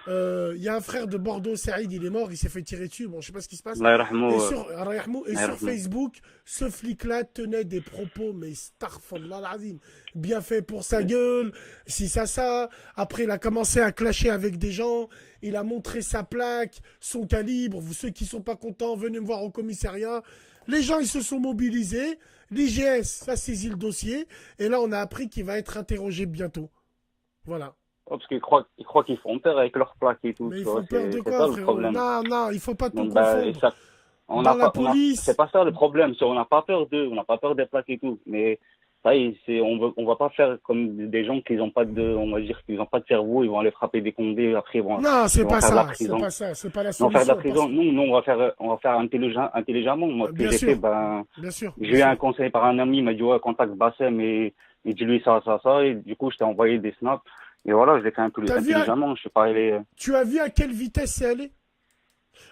il y a un frère de Bordeaux, Saïd, il est mort, il s'est fait tirer dessus. Bon, je sais pas ce qui se passe. Allah yarhamou, Et sur, Rahmou, et sur Rahmou. Facebook, ce flic-là tenait des propos, mais starfallah l'azim, bien fait pour sa gueule, si ça. Après, il a commencé à clasher avec des gens, il a montré sa plaque, son calibre. Vous, ceux qui sont pas contents, venez me voir au commissariat. Les gens, ils se sont mobilisés. L'IGS a saisi le dossier. Et là, on a appris qu'il va être interrogé bientôt. Voilà. Oh, parce qu'ils croient qu'ils font peur avec leurs plaques et tout. Mais tu ils vois, font peur de c'est quoi, ça le frérot? problème. Non, il faut pas tout Donc, bah, confondre. ça, Dans la police. c'est pas ça le problème. On n'a pas peur d'eux, on n'a pas peur des plaques et tout. Mais ça, on va pas faire comme des gens qui n'ont pas on va dire qu'ils n'ont pas de cerveau, ils vont aller frapper des condés, après ils vont, Non, c'est ils vont pas faire de la ça. C'est prison. pas ça. C'est pas la Ils vont faire de la solution. prison. Nous, on va faire intelligemment. Moi, ce que Bien j'ai sûr. fait, ben, Bien sûr. j'ai eu un conseil par un ami, il m'a dit, ouais, contacte Bassem et dis-lui ça. Et du coup, je t'ai envoyé des snaps. Et voilà, je l'ai fait un peu T'as vu intelligemment. Je suis pas allé. Tu as vu à quelle vitesse c'est allé?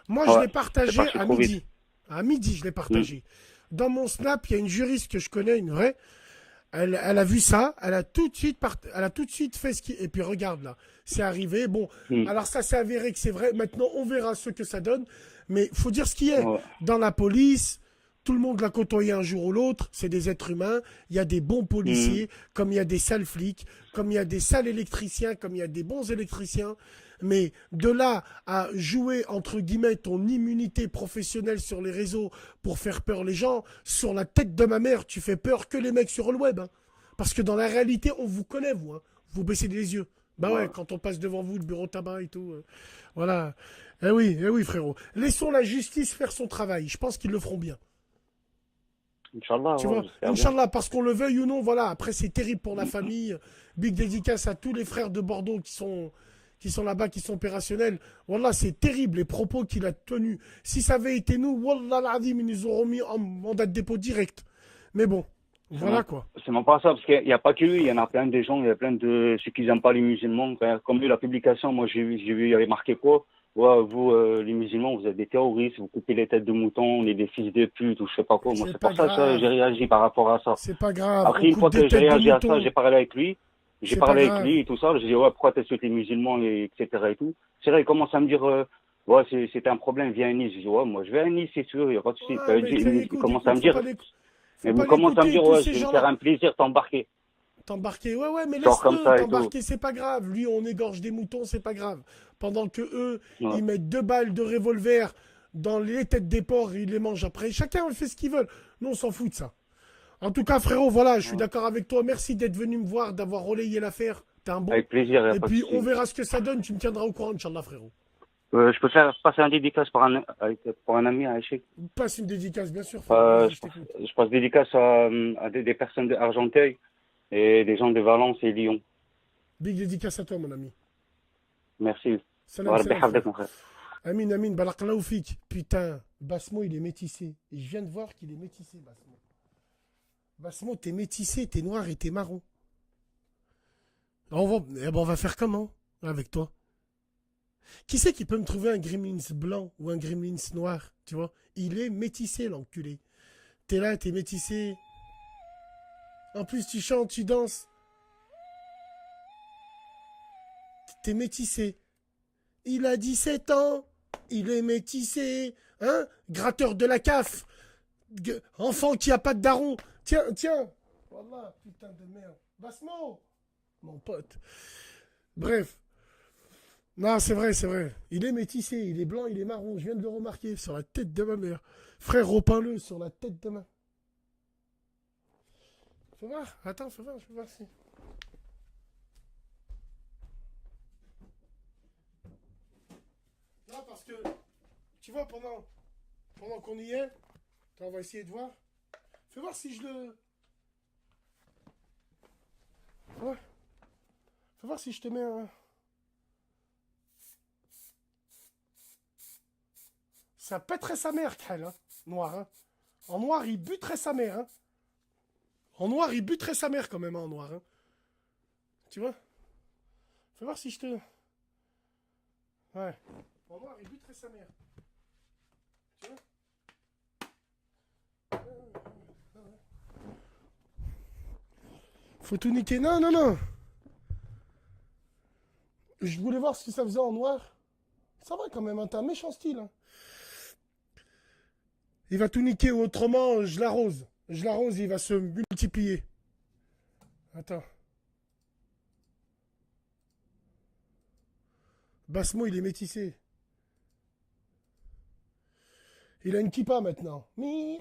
Moi, je Ouais, l'ai partagé c'est parti à trop midi. vite. À midi, je l'ai partagé. Dans mon snap, il y a une juriste que je connais, une vraie. Elle a vu ça, elle a tout de suite fait ce qui... Et puis regarde là, c'est arrivé. Bon, alors ça s'est avéré que c'est vrai. Maintenant, on verra ce que ça donne. Mais il faut dire ce qui est. Ouais. Dans la police, tout le monde l'a côtoyé un jour ou l'autre. C'est des êtres humains. Il y a des bons policiers, comme il y a des sales flics, comme il y a des sales électriciens, comme il y a des bons électriciens. Mais de là à jouer, entre guillemets, ton immunité professionnelle sur les réseaux pour faire peur les gens, sur la tête de ma mère, tu fais peur que les mecs sur le web. Hein. Parce que dans la réalité, on vous connaît, vous. Hein. Vous baissez les yeux. Bah ouais, quand on passe devant vous, le bureau tabac et tout. Voilà. Eh oui, frérot. Laissons la justice faire son travail. Je pense qu'ils le feront bien. Inch'Allah. Tu ouais, vois, j'espère bien. Inch'Allah, parce qu'on le veuille ou non, voilà. Après, c'est terrible pour la famille. Big dédicace à tous les frères de Bordeaux qui sont là-bas, qui sont opérationnels. Wallah, c'est terrible, les propos qu'il a tenus. Si ça avait été nous, Wallah l'azim, ils nous auront mis en mandat de dépôt direct. Mais bon, voilà quoi. C'est même pas ça, parce qu'il n'y a pas que lui, il y en a plein de gens, il y a plein de ceux qui n'aiment pas les musulmans. Comme lui, la publication, moi j'ai vu, il y avait marqué quoi? Ouais, vous, les musulmans, vous êtes des terroristes, vous coupez les têtes de moutons, on est des fils de pute, ou je sais pas quoi. Moi, C'est c'est pas pour ça grave. que j'ai réagi par rapport à ça. C'est pas grave. Après, on une fois coupe des que j'ai têtes de réagi à ça, mouton. j'ai parlé avec lui. J'ai C'est parlé pas avec grave. lui et tout ça. J'ai dit, ouais, pourquoi t'insultes les musulmans, etc. et tout. C'est vrai, il commence à me dire, ouais, c'est un problème, viens à Nice. Je dis, ouais, moi, je vais à Nice, c'est sûr, il n'y a pas de souci. Ouais, mais Il écoute, commence à me dire, faut pas commence à me l'écouter, dire, tous ouais, ces je vais me gens-là. faire un plaisir t'embarquer. T'embarquer, ouais, mais Genre comme ça laisse-le, et tout. t'embarquer, c'est pas grave. Lui, on égorge des moutons, c'est pas grave. Pendant que eux, Ouais. ils mettent 2 balles de revolver dans les têtes des porcs, ils les mangent après. Chacun fait ce qu'il veut. Nous, on s'en fout de ça. En tout cas, frérot, voilà, je suis d'accord avec toi. Merci d'être venu me voir, d'avoir relayé l'affaire. T'es un bon. Avec plaisir, y a Et pas de puis, souci. on verra ce que ça donne. Tu me tiendras au courant, Inch'Allah, frérot. Je peux faire passer un dédicace pour un ami à Échec. Passe une dédicace, bien sûr. Frère. Vas-y, je t'écoute. Je passe dédicace à des personnes d'Argenteuil et des gens de Valence et Lyon. Big dédicace à toi, mon ami. Merci. Salam, Rabbi salam, yahfadek, frère. mon frère. Amin, Amin, Barakallahu fik. Putain, Basmo, il est métissé. Et je viens de voir qu'il est métissé, Basmo. Basmo, t'es métissé, t'es noir et t'es marron. On va faire comment avec toi? Qui c'est qui peut me trouver un Gremlins blanc ou un Gremlins noir? Tu vois? Il est métissé, l'enculé. T'es là, t'es métissé. En plus, tu chantes, tu danses. T'es métissé. Il a 17 ans. Il est métissé. Hein? Gratteur de la CAF. Enfant qui a pas de daron. Tiens, tiens. Voilà, putain de merde. Basmo, mon pote. Bref. Non, c'est vrai, c'est vrai. Il est métissé, il est blanc, il est marron. Je viens de le remarquer sur la tête de ma mère. Frère, repeins-le sur la tête de ma... Fais voir, attends, fais voir, je vais voir si... Non, parce que, tu vois, pendant qu'on y est, attends, on va essayer de voir. Fais voir si je le... Ouais. Fais voir si je te mets un... Ça pèterait sa mère, Krell, hein. Noir, hein. En noir, il buterait sa mère, hein. En noir, il buterait sa mère quand même, hein, en noir, hein. Tu vois? Fais voir si je te... Ouais. En noir, il buterait sa mère. Tu vois? Faut tout niquer. Non, non, non. Je voulais voir ce que ça faisait en noir. Ça va quand même, hein. T'as un méchant style, hein. Il va tout niquer, autrement, je l'arrose. Je l'arrose, il va se multiplier. Attends. Basmo, il est métissé. Il a une kippa maintenant. Ouais.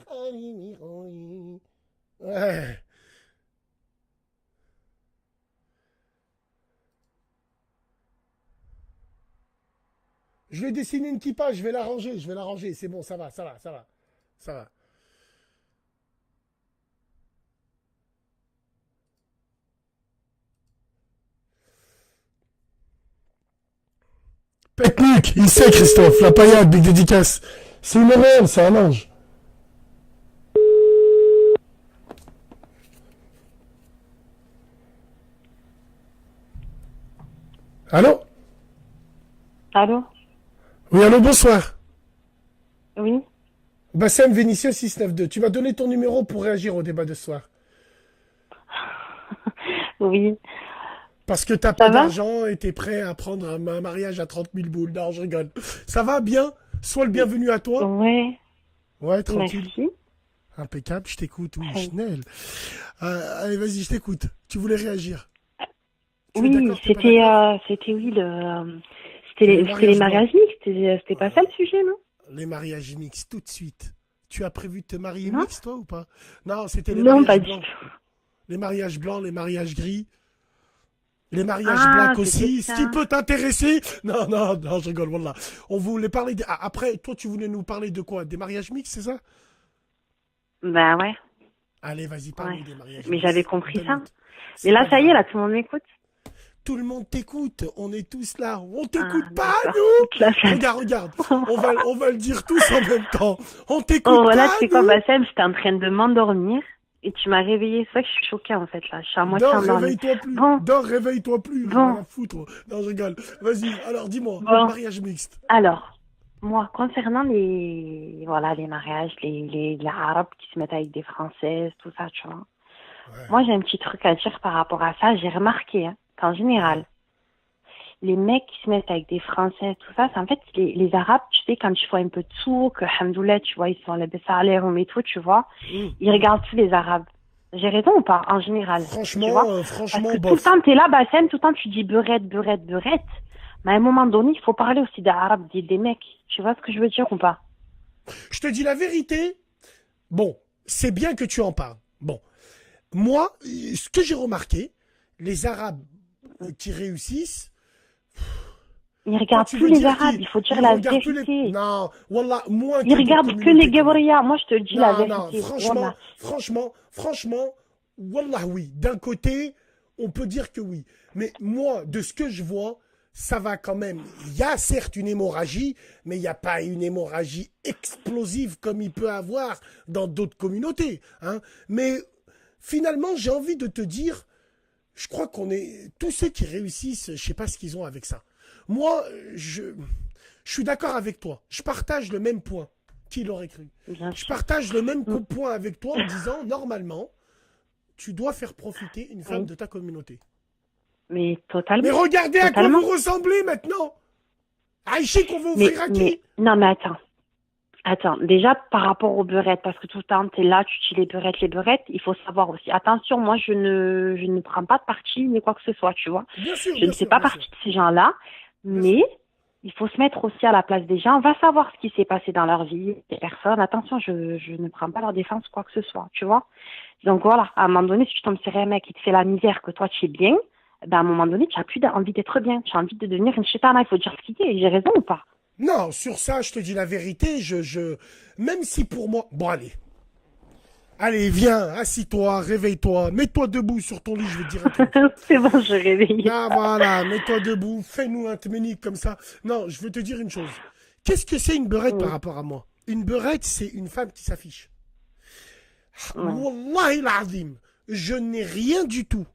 Je vais dessiner une kippa, je vais l'arranger. C'est bon, ça va. Ça va. Pète-nuque, il sait Christophe, la paillade, big dédicace. C'est une réelle, c'est un ange. Allô? Allô? Oui, allô, bonsoir. Oui? Bassem Vénitien 692, tu m'as donné ton numéro pour réagir au débat de ce soir. Oui. Parce que t'as pas d'argent et t'es prêt à prendre un mariage à 30 000 boules. Non, je rigole. Ça va bien? Sois le bienvenu à toi. Ouais. Ouais, tranquille. Merci. Impeccable, je t'écoute, oui, Chanel. Allez, vas-y, je t'écoute. Tu voulais réagir? Oui, c'était les mariages mixtes, c'était pas ça le sujet, non? Les mariages mixtes, tout de suite. Tu as prévu de te marier Non. mixte, toi, ou pas? Non, c'était les Non, mariages pas du blancs. tout. Les mariages blancs, les mariages gris. Les mariages Ah, blacks aussi. c'était Ce qui ça. peut t'intéresser? Non, non, non, je rigole, voilà. On voulait parler... Après, toi, tu voulais nous parler de quoi? Des mariages mixtes, c'est ça? Bah ouais. Allez, vas-y, parle-nous Ouais. des mariages Mais mixtes. j'avais compris ça. Donne-nous. Mais C'est là, pas ça y est, grave. là, tout le monde m'écoute. Tout le monde t'écoute. On est tous là. On t'écoute Ah, pas, d'accord. nous! Toute la salle. Regarde. On va le dire tous en même temps. On t'écoute Oh, voilà, pas, tu sais quoi, nous! Bassem, j'étais en train de m'endormir et tu m'as réveillé. C'est vrai que je suis choquée, en fait, là. Je suis à moitié Dors, endormie. réveille-toi plus. Bon. Dors, réveille-toi plus. Bon. Rien à foutre. Non, je rigole. Vas-y, alors dis-moi. Bon. Mariage mixte. Alors, moi, concernant les mariages, les Arabes qui se mettent avec des Françaises, tout ça, tu vois. Ouais. Moi, j'ai un petit truc à dire par rapport à ça. J'ai remarqué, hein, qu'en général, les mecs qui se mettent avec des Françaises, tout ça, c'est en fait les Arabes, tu sais, quand ils font un peu de sous, que hamdoulah, tu vois, ils sont les salaires ou tout, tu vois, ils regardent tous les Arabes. J'ai raison ou pas, en général? tu vois Franchement, Parce que tout le bof. temps, t'es là, Bassem, tout le temps, tu dis beurette. Mais à un moment donné, il faut parler aussi des Arabes, des mecs. Tu vois ce que je veux dire ou pas? Je te dis la vérité. Bon, c'est bien que tu en parles. Bon. Moi, ce que j'ai remarqué, les Arabes qui réussissent, Ils regardent tu plus veux les dire Arabes, qui? il faut dire Ils la regardent plus vérité. Non, Wallah, moins Ils que d'autres regardent que les communautés. Gabriya. Moi, je te dis la Non, vérité. Wallah. franchement, Wallah, oui. D'un côté, on peut dire que oui. Mais moi, de ce que je vois, ça va quand même. Il y a certes une hémorragie, mais il n'y a pas une hémorragie explosive comme il peut avoir dans d'autres communautés. Hein. Mais finalement, j'ai envie de te dire, je crois qu'on est... Tous ceux qui réussissent, je sais pas ce qu'ils ont avec ça. Moi, je suis d'accord avec toi. Je partage le même point. Qui l'aurait cru? Bien Je sûr. partage le même point avec toi en disant, normalement, tu dois faire profiter une femme Oui. de ta communauté. Mais totalement. Mais regardez à quoi Totalement. vous ressemblez maintenant. Aïché qu'on va offrir à qui? Non, mais attends. Attends, déjà par rapport aux beurrettes, parce que tout le temps tu es là, tu dis les beurrettes, il faut savoir aussi. Attention, moi je ne prends pas de parti ni quoi que ce soit, tu vois. Bien sûr, Je ne fais pas partie de ces gens-là, mais il faut se mettre aussi à la place des gens. On va savoir ce qui s'est passé dans leur vie, des personnes. Attention, je ne prends pas leur défense quoi que ce soit, tu vois. Donc voilà, à un moment donné, si tu tombes sur un mec qui te fait la misère, que toi tu es bien, ben à un moment donné, tu n'as plus envie d'être bien, tu as envie de devenir une chétana, il faut dire ce qu'il est. J'ai raison ou pas? Non, sur ça, je te dis la vérité, même si pour moi... Bon, allez. Allez, viens, assis-toi, réveille-toi, mets-toi debout sur ton lit, je vais te dire un truc. C'est bon, je réveille. Ah, voilà, mets-toi debout, fais-nous un tménique comme ça. Non, je veux te dire une chose. Qu'est-ce que c'est une beurette par rapport à moi? Une beurette, c'est une femme qui s'affiche. Wallahi l'azim, je n'ai rien du tout,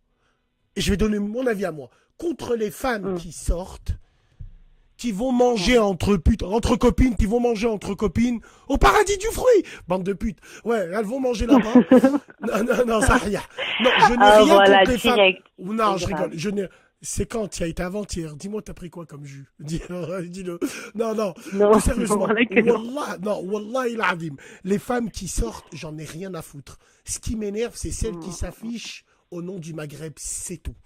et je vais donner mon avis à moi, contre les femmes qui sortent, qui vont manger entre copines, qui vont manger entre copines, au paradis du fruit. Bande de putes. Ouais, elles vont manger là-bas. non, ça rien. Non, je n'ai rien contre les femmes. Non, je rigole. C'est quand tu as été avant-hier. Dis-moi, t'as pris quoi comme jus? Dis-le. Non. Plus sérieusement. Wallah il azim. Les femmes qui sortent, j'en ai rien à foutre. Ce qui m'énerve, c'est celles qui s'affichent au nom du Maghreb. C'est tout.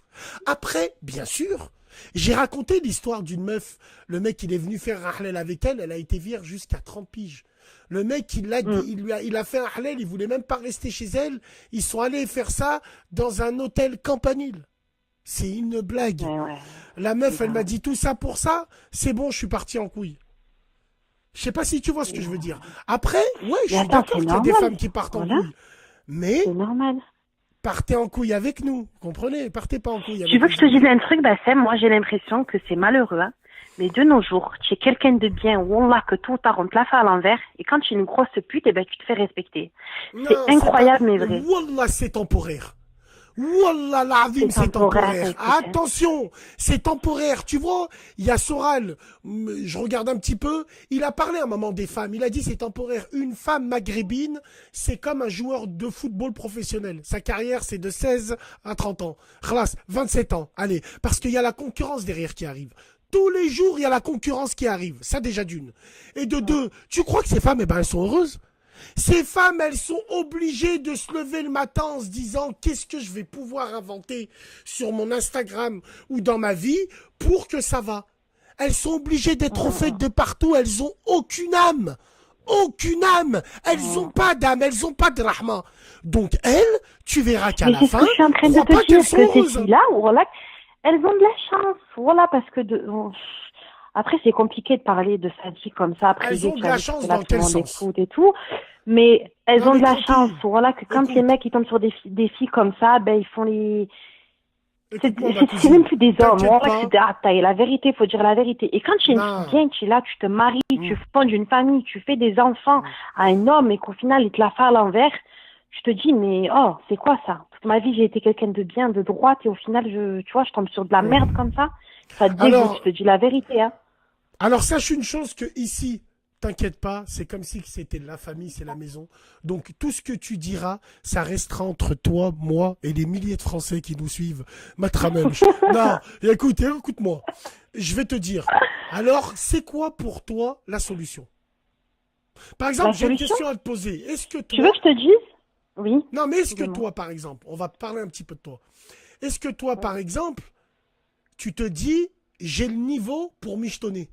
Après, bien sûr, j'ai raconté l'histoire d'une meuf. Le mec, il est venu faire un halal avec elle. Elle a été vierge jusqu'à 30 piges. Le mec, il a fait un halal. Il voulait même pas rester chez elle. Ils sont allés faire ça dans un hôtel campanile. C'est une blague. Ouais. La meuf, elle m'a dit tout ça pour ça. C'est bon, je suis parti en couille. Je sais pas si tu vois ce que je veux dire. Après, ouais, je suis d'accord qu'il y a des femmes qui partent en couille. Mais c'est normal. Partez en couille avec nous, comprenez? Partez pas en couille avec nous. Tu veux que je te dise un truc, Bassem? Moi, j'ai l'impression que c'est malheureux, hein. Mais de nos jours, tu es quelqu'un de bien, wallah, que tout tard, on te la fait à l'envers, et quand tu es une grosse pute, eh ben, tu te fais respecter. C'est incroyable, mais vrai. Wallah, c'est temporaire. Wallah, l'azim, c'est temporaire. Attention, c'est temporaire. Tu vois, il y a Soral, je regarde un petit peu, il a parlé à un moment des femmes. Il a dit c'est temporaire. Une femme maghrébine, c'est comme un joueur de football professionnel. Sa carrière, c'est de 16 à 30 ans. Khlas, 27 ans. Allez, parce qu'il y a la concurrence derrière qui arrive. Tous les jours, il y a la concurrence qui arrive. Ça, déjà d'une. Et de deux, tu crois que ces femmes, eh ben, elles sont heureuses? Ces femmes, elles sont obligées de se lever le matin en se disant qu'est-ce que je vais pouvoir inventer sur mon Instagram ou dans ma vie pour que ça va. Elles sont obligées d'être au fait de partout. Elles ont aucune âme. Aucune âme. Elles ont pas d'âme. Elles ont pas de rahma. Donc elles, tu verras qu'à la fin, je suis en train de te dire que ces filles-là, voilà, elles ont de la chance. Voilà, parce que après, c'est compliqué de parler de sa vie comme ça. Après, elles ont de la chance dans quel sens? Et tout. Mais elles ont de la chance. Voilà, que quand les mecs ils tombent sur des filles comme ça, ben ils font les... C'est même plus des hommes. Voilà, c'est des attailles. La vérité, faut dire la vérité. Et quand tu es une fille bien, tu es là, tu te maries, tu fondes une famille, tu fais des enfants à un homme et qu'au final, il te la fait à l'envers, tu te dis, mais oh, c'est quoi ça? Toute ma vie, j'ai été quelqu'un de bien, de droite, et au final, tu vois, je tombe sur de la merde comme ça. Ça te dégoûte, je te dis la vérité, hein. Alors, sache une chose que ici, t'inquiète pas, c'est comme si c'était la famille, c'est la maison. Donc, tout ce que tu diras, ça restera entre toi, moi et les milliers de Français qui nous suivent. Matramel. Non, écoute-moi. Je vais te dire. Alors, c'est quoi pour toi la solution? Par exemple, j'ai une question à te poser. Est-ce que toi... Tu veux que je te dise? Oui. Non, mais est-ce que toi, par exemple, on va parler un petit peu de toi. Est-ce que toi, par exemple, tu te dis, j'ai le niveau pour michetonner?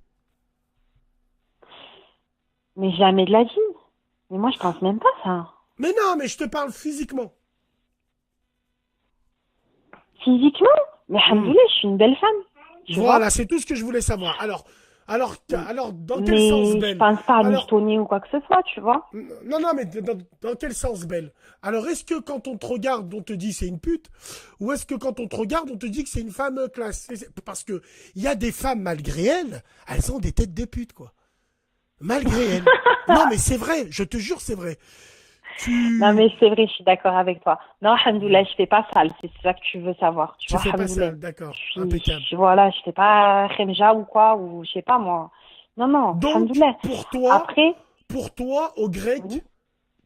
Mais jamais de la vie. Mais moi, je pense même pas ça. Mais non, mais je te parle physiquement. Physiquement? Mais alhamdoulilah, je suis une belle femme. Tu vois? Voilà, c'est tout ce que je voulais savoir. Alors, dans quel Mais sens, je Belle? pense pas à Alors, michetonner ou quoi que ce soit, tu vois? non, non, mais dans quel sens, Belle? Alors, est-ce que quand on te regarde, on te dit c'est une pute? Ou est-ce que quand on te regarde, on te dit que c'est une femme classe? Parce que il y a des femmes, malgré elles ont des têtes de pute, quoi. Malgré elles. Non, mais c'est vrai, je te jure, c'est vrai. Non, mais c'est vrai, je suis d'accord avec toi. Non, alhamdoulilah, je fais pas sale, c'est ça que tu veux savoir, tu Tu vois, fais pas alhamdoulilah. ça, d'accord, impeccable. Voilà, je fais pas khemja ou quoi, ou je sais pas moi. Non, non, Donc, alhamdoulilah. pour Après, toi, au grec, oui.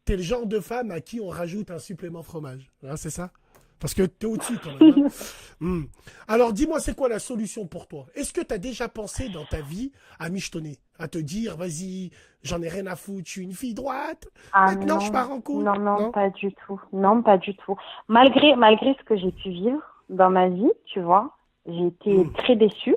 t'es le genre de femme à qui on rajoute un supplément fromage. Hein, c'est ça? Parce que t'es au-dessus quand même. Hein. Hmm. Alors, dis-moi, c'est quoi la solution pour toi? Est-ce que t'as déjà pensé dans ta vie à michetonner? À te dire, vas-y, j'en ai rien à foutre, je suis une fille droite. Ah Maintenant, non, je pars en couille. non, non, pas du tout. Non, pas du tout. Malgré ce que j'ai pu vivre dans ma vie, tu vois, j'ai été très déçue.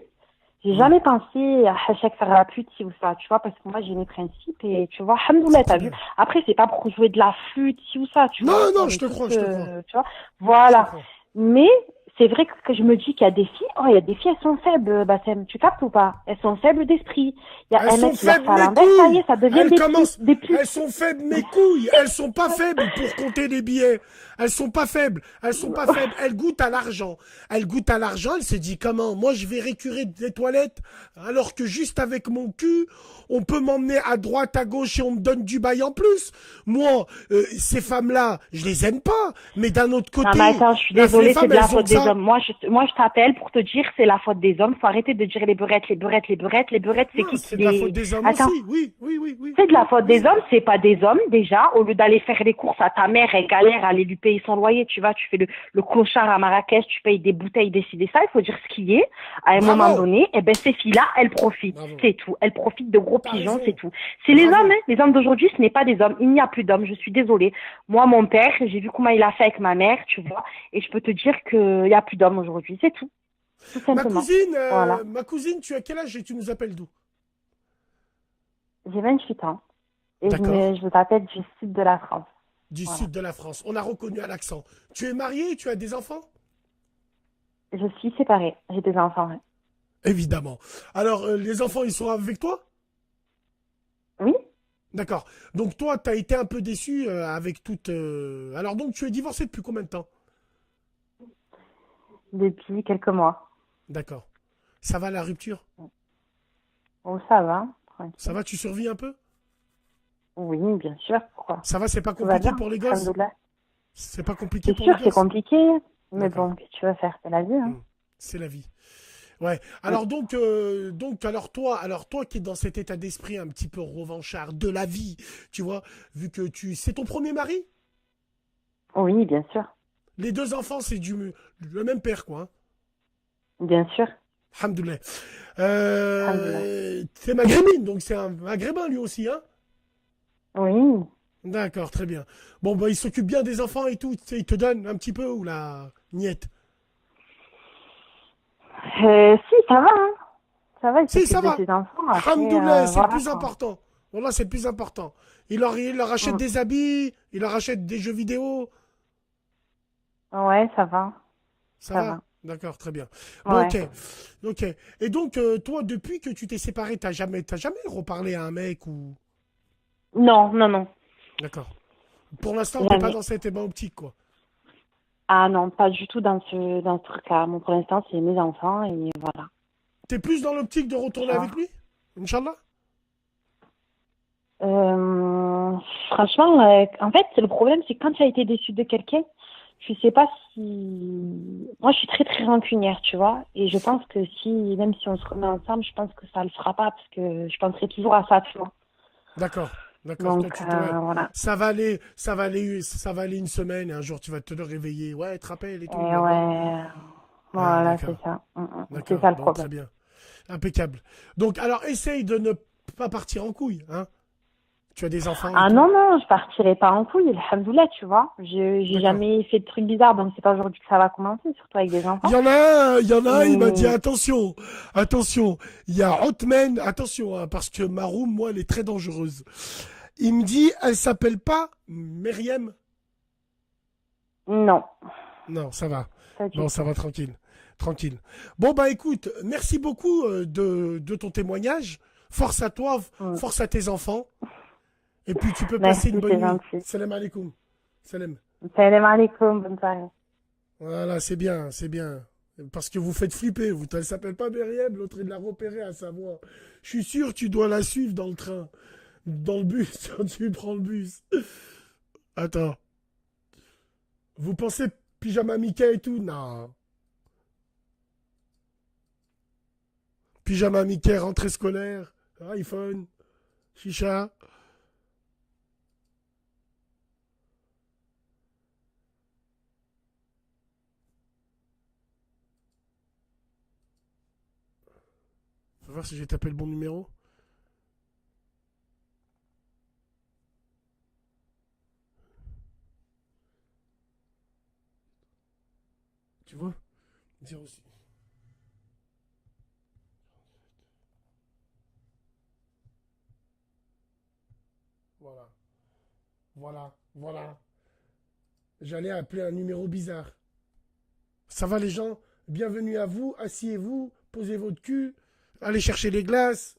J'ai jamais pensé à Hachek faire la pute, ci ou ça, tu vois, parce que moi j'ai mes principes et tu vois, alhamdoulilah, t'as vu. Après, c'est pas pour jouer de la flûte, ci ou ça, tu Non, vois. non, On je est te tous, crois, je te crois. Tu vois, Je te voilà. crois. Mais c'est vrai que je me dis qu'il y a des filles, il y a des filles, elles sont faibles, Bassem, tu captes ou pas? Elles sont faibles d'esprit. Il y a Elles un sont mec qui leur faibles, fait à mes l'inverse, ça y couilles. est, ça devient Elles des commencent. putes, des putes. Elles sont faibles, mes couilles. Elles sont pas faibles pour compter des billets. Elles sont pas faibles. Elles sont pas faibles. Elles goûtent à l'argent. Elles goûtent à l'argent. Elles se disent comment? Moi, je vais récurer des toilettes, alors que juste avec mon cul, on peut m'emmener à droite, à gauche et on me donne du bail en plus. Moi, ces femmes-là, je les aime pas. Mais d'un autre côté, Non, mais attends, je suis les désolée, c'est femmes, de la elles ont faute des ça. hommes. Moi, je t'appelle pour te dire c'est la faute des hommes. Faut arrêter de dire les burettes, les burettes, les burettes. Les burettes, c'est Non, qui c'est de la les... faute des hommes Attends, aussi. Oui, oui, oui, oui. c'est de la faute des hommes, c'est pas des hommes, déjà. Au lieu d'aller faire les courses à ta mère, elle galère à aller lui payer son loyer, tu vas, tu fais le clochard à Marrakech, tu payes des bouteilles, décider ça. Il faut dire ce qui est. À un Bravo. moment donné, eh ben, ces filles-là, elles profitent. Bravo. C'est tout. Elles profitent de gros T'as pigeons, raison. c'est tout. C'est les Bravo. hommes, hein. Les hommes d'aujourd'hui, ce n'est pas des hommes. Il n'y a plus d'hommes. Je suis désolée. Moi, mon père, j'ai vu comment il a fait avec ma mère, tu vois. Et je peux te dire qu'il n'y a plus d'hommes aujourd'hui. C'est tout. Tout simplement. Voilà. Ma cousine, tu as quel âge et tu nous appelles d'où? J'ai 28 ans. Et D'accord. je vous appelle du sud de la France. Du Voilà. sud de la France. On a reconnu à l'accent. Tu es marié et tu as des enfants? Je suis séparée. J'ai des enfants. Ouais. Évidemment. Alors, les enfants, ils sont avec toi? Oui? D'accord. Donc, toi, tu as été un peu déçu avec toute... Alors, donc, tu es divorcé depuis combien de temps? Depuis quelques mois. D'accord. Ça va, la rupture? Oh, ça va. Tranquille. Ça va, tu survis un peu? Oui, bien sûr. Pourquoi? Ça va, c'est pas Tout va compliqué bien. pour les gosses? Alhamdoulilah. C'est pas compliqué C'est pour sûr, les c'est gosses? compliqué. Mais D'accord. bon, qu'est-ce que tu vas faire? C'est la vie, hein. C'est la vie. Ouais. Alors alors toi qui es dans cet état d'esprit un petit peu revanchard de la vie, tu vois, vu que c'est ton premier mari? Oui, bien sûr. Les deux enfants, c'est le même père, quoi. Hein. Bien sûr. Alhamdoulilah. Alhamdoulilah. C'est maghrébine, donc c'est un maghrébin lui aussi, hein? Oui. D'accord, très bien. Bon, bah, il s'occupe bien des enfants et tout, tu sais, il te donne un petit peu ou la niette? Si, ça va, hein. Ça va, il Si, s'occupe ça de va. ses enfants. Après, Alhamdoulilah, c'est voilà, le plus quoi. important. Voilà, c'est le plus important. Il leur achète des habits, il leur achète des jeux vidéo. Ouais, ça va. Ça Ça va? va. D'accord, très bien. Bon, Ouais. ok. Et donc, toi, depuis que tu t'es séparé, t'as jamais reparlé à un mec ou... Non, non, non. D'accord. Pour l'instant, t'es pas Jamais. dans cet ébat optique, quoi. Ah non, pas du tout dans ce truc-là. Bon, pour l'instant, c'est mes enfants et voilà. T'es plus dans l'optique de retourner Ah. avec lui? Inch'Allah? Franchement, en fait, le problème, c'est que quand tu as été déçu de quelqu'un, je sais pas si... Moi, je suis très, très rancunière, tu vois. Et je pense que même si on se remet ensemble, je pense que ça le fera pas parce que je penserai toujours à ça, tu vois. D'accord. D'accord. Donc, Toi, ouais. voilà. Ça va aller une semaine et un jour, tu vas te le réveiller. Ouais, tu te rappelles et tout. Et d'accord. ouais, Ah, voilà, d'accord. c'est ça. C'est D'accord. ça le Bon, problème. très bien. Impeccable. Donc, alors, essaye de ne pas partir en couille, hein. Tu as des enfants et Ah tout. non, non, je partirai pas en couille, alhamdoulilah, tu vois. J'ai D'accord. jamais fait de trucs bizarres, donc c'est pas aujourd'hui que ça va commencer, surtout avec des enfants. Il y en a un, il m'a dit Mais- attention, il y a Hotman, attention, hein, parce que Maroum, moi, elle est très dangereuse. Il me dit, elle s'appelle pas Myriam? Non, Non, ça va. pas du Non, tout. ça va tranquille. Tranquille. Bon, bah écoute, merci beaucoup de ton témoignage. Force à toi, force à tes enfants. Et puis tu peux passer une bonne c'est nuit. gentil. Salam alaikum. Salam. Salam alaikum, bonne soirée. Voilà, c'est bien, c'est bien. Parce que vous faites flipper. Elle s'appelle pas Myriam, l'autre il l'a repérée à sa voix. Je suis sûr tu dois la suivre dans le train. Dans le bus, quand tu prends le bus. Attends. Vous pensez pyjama Mickey et tout? Non. Pyjama Mickey, rentrée scolaire, iPhone, chicha. On va voir si j'ai tapé le bon numéro. Tu vois? 06. Voilà. Voilà. Voilà. J'allais appeler un numéro bizarre. Ça va les gens? Bienvenue à vous. Asseyez-vous. Posez votre cul. Allez chercher les glaces.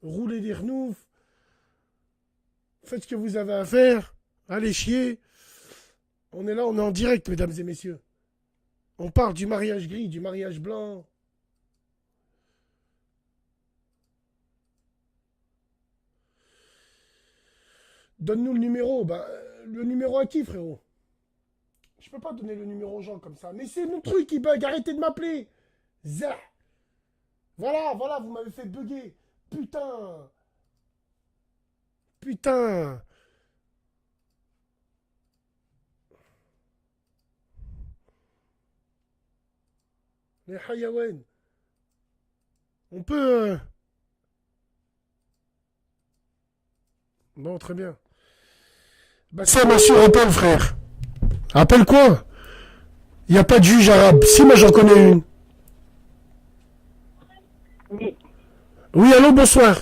Roulez des renoufs. Faites ce que vous avez à faire. Allez chier. On est là, on est en direct, mesdames et messieurs. On parle du mariage gris, du mariage blanc. Donne-nous le numéro. Ben, le numéro à qui, frérot? Je peux pas donner le numéro aux gens comme ça. Mais c'est mon truc qui bug. Arrêtez de m'appeler. Zah. Voilà, voilà, vous m'avez fait bugger. Putain. Putain. Les hayawan. On peut... Bon, très bien. Bah ça, monsieur, rappelle, frère. Rappelle quoi? Il n'y a pas de juge arabe. Si, moi j'en connais une. Oui, Oui, allô, bonsoir.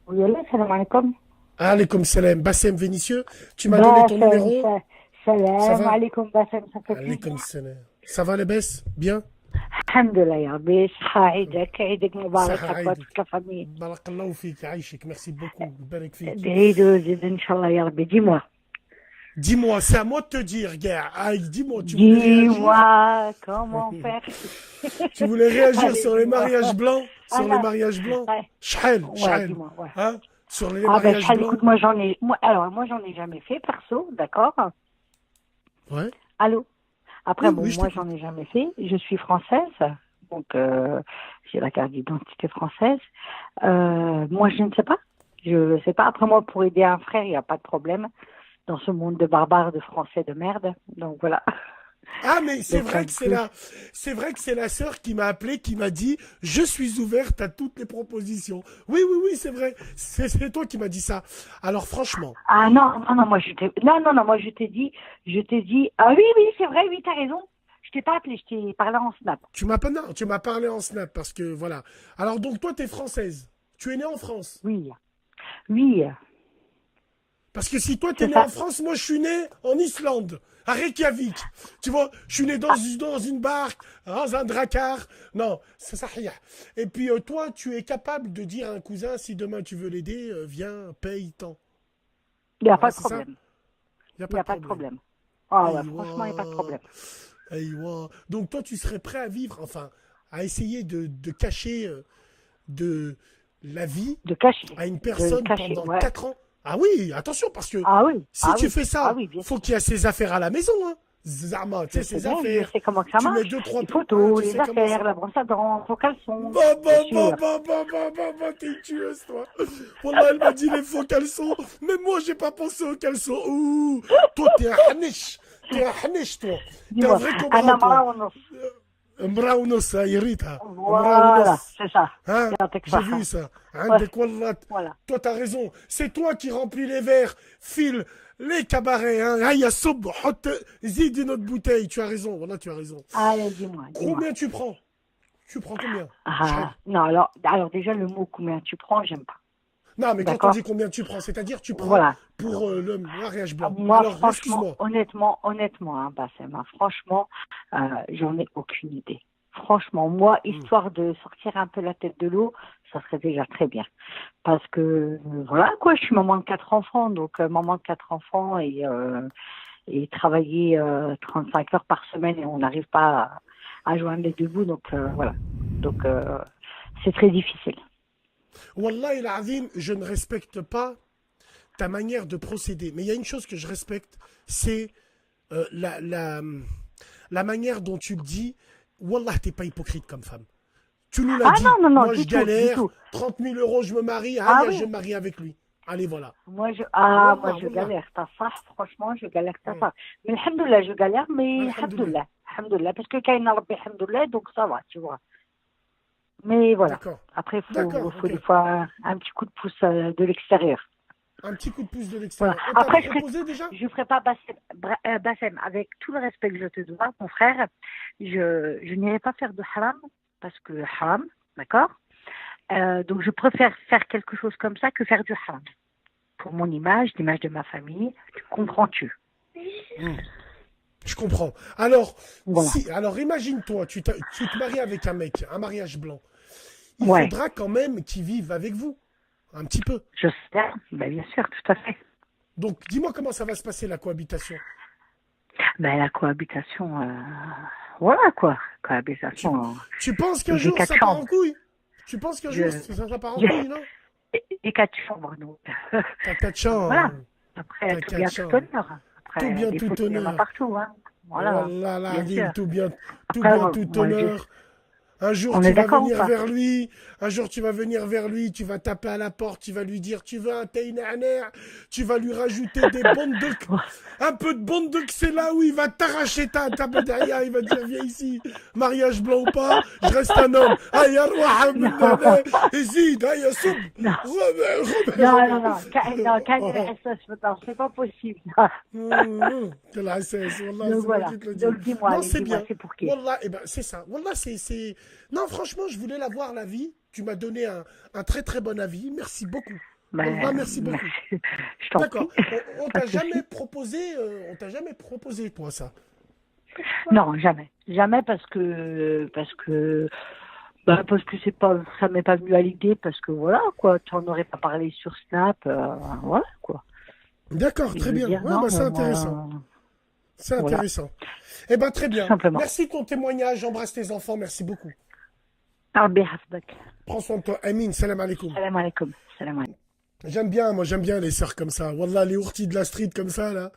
oui, allô, salam alaikum. Alaikum salam. Bassem Vénitieux, tu m'as donné ton numéro. Ça Salam va? alaikum, Bassem, ça fait Alaikum plaisir. salam. Ça va les baisses? Bien? Alhamdulillah, ya Rabbi, صحة عيدك عيدك مبارك صحة à toi, عيدك. toute la famille. بارك الله فيك يعيشك. Merci beaucoup. بارك فيك. بعيد وزيد إن شاء الله يا ربي. Dis-moi, Dis-moi, c'est à moi de te dire, gars. Aïe, dis-moi, tu voulais réagir? dis-moi comment faire. Tu voulais réagir Allez, sur les dis-moi. mariages blancs? Sur les Alors, mariages blancs? ouais, Shahel, ouais, Shahel. dis-moi, ouais. Hein? Sur les Ah ben, mariages Chal, blancs? écoute, moi j'en ai jamais fait, perso, d'accord? Ouais. Allô? Après, Oui, bon, oui, je moi t'écoute. j'en ai jamais fait. Je suis française, donc j'ai la carte d'identité française. Moi, je ne sais pas. Je ne sais pas. Après, moi, pour aider un frère, il n'y a pas de problème dans ce monde de barbares, de français de merde. Donc voilà. Ah, mais c'est Donc, vrai que c'est vrai que c'est la sœur qui m'a appelé, qui m'a dit, je suis ouverte à toutes les propositions. Oui, oui, oui, c'est vrai. C'est toi qui m'as dit ça. Alors, franchement, Ah non, non, non, moi moi je t'ai dit, ah oui, oui, c'est vrai, oui, t'as raison. Je t'ai pas appelé, je t'ai parlé en snap. non, tu m'as parlé en snap parce que, voilà. Alors, donc, toi, t'es française. Tu es née en France. Oui, oui, Parce que si toi, t'es c'est né ça. en France, moi, je suis né en Islande, à Reykjavik. Tu vois, je suis né dans une barque, dans un drakkar. Non, c'est ça. Et puis, toi, tu es capable de dire à un cousin, si demain tu veux l'aider, viens, paye tant. Il n'y a Ah, pas de c'est ça? problème. Il n'y a Il n'y a pas pas de de problème. problème. Ah ouais, Aïe, franchement, il n'y a pas de problème. Aïwa. Donc toi, tu serais prêt à vivre, enfin, à essayer de cacher de la vie De cacher. à une De personne cacher, pendant ouais. 4 ans. Ah oui, attention, parce que Ah oui. si ah tu oui. fais ça, Ah oui, bien faut sûr. qu'il y ait ses affaires à la maison, hein. Zama, tu sais, Je sais ses bien, affaires. je sais comment que ça Tu mets marche. 2-3 Les photos, tu les sais comment affaires, ça- la brosse à dents, faux caleçons. Bah, Bien sûr. t'es une tueuse, toi. Wallah, elle m'a dit les faux caleçons. Mais moi, j'ai pas pensé aux caleçons. Ouh, toi, t'es un hanish. T'es un hanish, toi. T'es un Dis-moi, vrai Anna cobra, toi. Maraounos. مراونوس يا ريتها Voilà, مراونوس c'est ça. hein يعطيك j'ai الصحة. vu ça عندك والله Voilà. toi t'as raison c'est toi qui remplis les verres file les cabarets hein هيا صب حط زيد une autre bouteille tu as raison voilà tu as raison Allez, dis-moi. combien tu prends combien Ah, non, alors déjà, le mot combien tu prends, j'aime pas. Non, mais quand on D'accord. dit combien tu prends, c'est-à-dire tu prends Voilà. pour le mariage blanc. Moi, Alors, franchement, excuse-moi. honnêtement, hein, Bassem, hein, franchement, j'en ai aucune idée. Franchement, moi, histoire de sortir un peu la tête de l'eau, ça serait déjà très bien. Parce que, voilà, quoi, je suis maman de 4 enfants, donc maman de 4 enfants et travailler 35 heures par semaine et on n'arrive pas à joindre les deux bouts, donc voilà. Donc, c'est très difficile. Wallah el azim, je ne respecte pas ta manière de procéder. Mais il y a une chose que je respecte, c'est la manière dont tu le dis. Wallah, t'es pas hypocrite comme femme. Tu nous l'as dit. Non, Moi, du je tout, du galère. tout. 30 000 euros, je me marie. Ah Allez, oui. je me marie avec lui. Allez, voilà. Moi, je Wallah. galère, t'as ça, franchement, je galère, t'as ça. Mais alhamdoulilah, je galère, mais Alhamdoulilah. alhamdoulilah, parce que Kaina Rabbi, alhamdoulilah, donc ça va, tu vois. Mais voilà. D'accord. Après, D'accord, faut ok. des fois un petit coup de pouce de l'extérieur. Un petit coup de pouce de l'extérieur. Voilà. On t'a Après, proposé déjà je ferai pas Bassem, avec tout le respect que je te dois, mon frère, je n'irai pas faire de haram, parce que haram, d'accord? Donc je préfère faire quelque chose comme ça que faire du haram. Pour mon image, l'image de ma famille, comprends-tu? Je comprends. Alors, Voilà. alors imagine-toi, tu te maries avec un mec, un mariage blanc. Il Ouais. faudra quand même qu'il vive avec vous. Un petit peu. J'espère, ben, bien sûr, tout à fait. Donc, dis-moi comment ça va se passer la cohabitation. Ben, la cohabitation, voilà quoi, cohabitation. Tu penses qu'un J'ai jour 4 ça part en chambres. couille? Tu penses qu'un jour Je- ça part en je- couille, non? Et 4 chambres, donc. T'as 4 chambres. Voilà. Après, T'as tout 4 bien, tout chambres. honneur. Après, Tout bien, des tout fautes, il y en a honneur. partout, hein. Voilà. Voilà, la bien vie, sûr. tout bien, Après, tout moi, honneur. Un jour, On tu est vas d'accord ou venir pas? vers lui. Un jour, tu vas venir vers lui. Tu vas taper à la porte. Tu vas lui dire, tu veux un taïnaner. Tu vas lui rajouter des bondes de... Un peu de bonde de... C'est là où il va t'arracher ta derrière. Il va te dire, viens ici. Mariage blanc ou pas, je reste un homme. Aïe, arwah, ici, aïe, soub. Non. Robert. Non, c'est pas possible. C'est la SS, Wallah, Donc c'est voilà. moi qui te le dis. Donc dis-moi, Non, allez, c'est dis-moi, bien. c'est pour qui? Wallah, eh ben, c'est ça. Wallah, c'est... Non, franchement, je voulais la voir, la vie. Tu m'as donné un très très bon avis. Merci beaucoup. Ben, Wallah, merci beaucoup. Je t'en D'accord. prie. On Pas t'a de jamais souci. proposé, toi, ça. Non, jamais. Jamais parce que c'est pas, ça m'est pas venu à l'idée parce que voilà, quoi. Tu en aurais pas parlé sur Snap, voilà, quoi. D'accord, Et très je veux bien. dire, Ouais, non, bah, c'est moi, intéressant. C'est voilà. intéressant. Eh ben, très bien. Tout simplement. Merci de ton témoignage. J'embrasse tes enfants. Merci beaucoup. Rabbi hafdak. Prends soin de toi. Amin. Salam alaikum. Salam alaikum. Salam alaikum. J'aime bien les sœurs comme ça. Wallah, les ourtis de la street comme ça, là.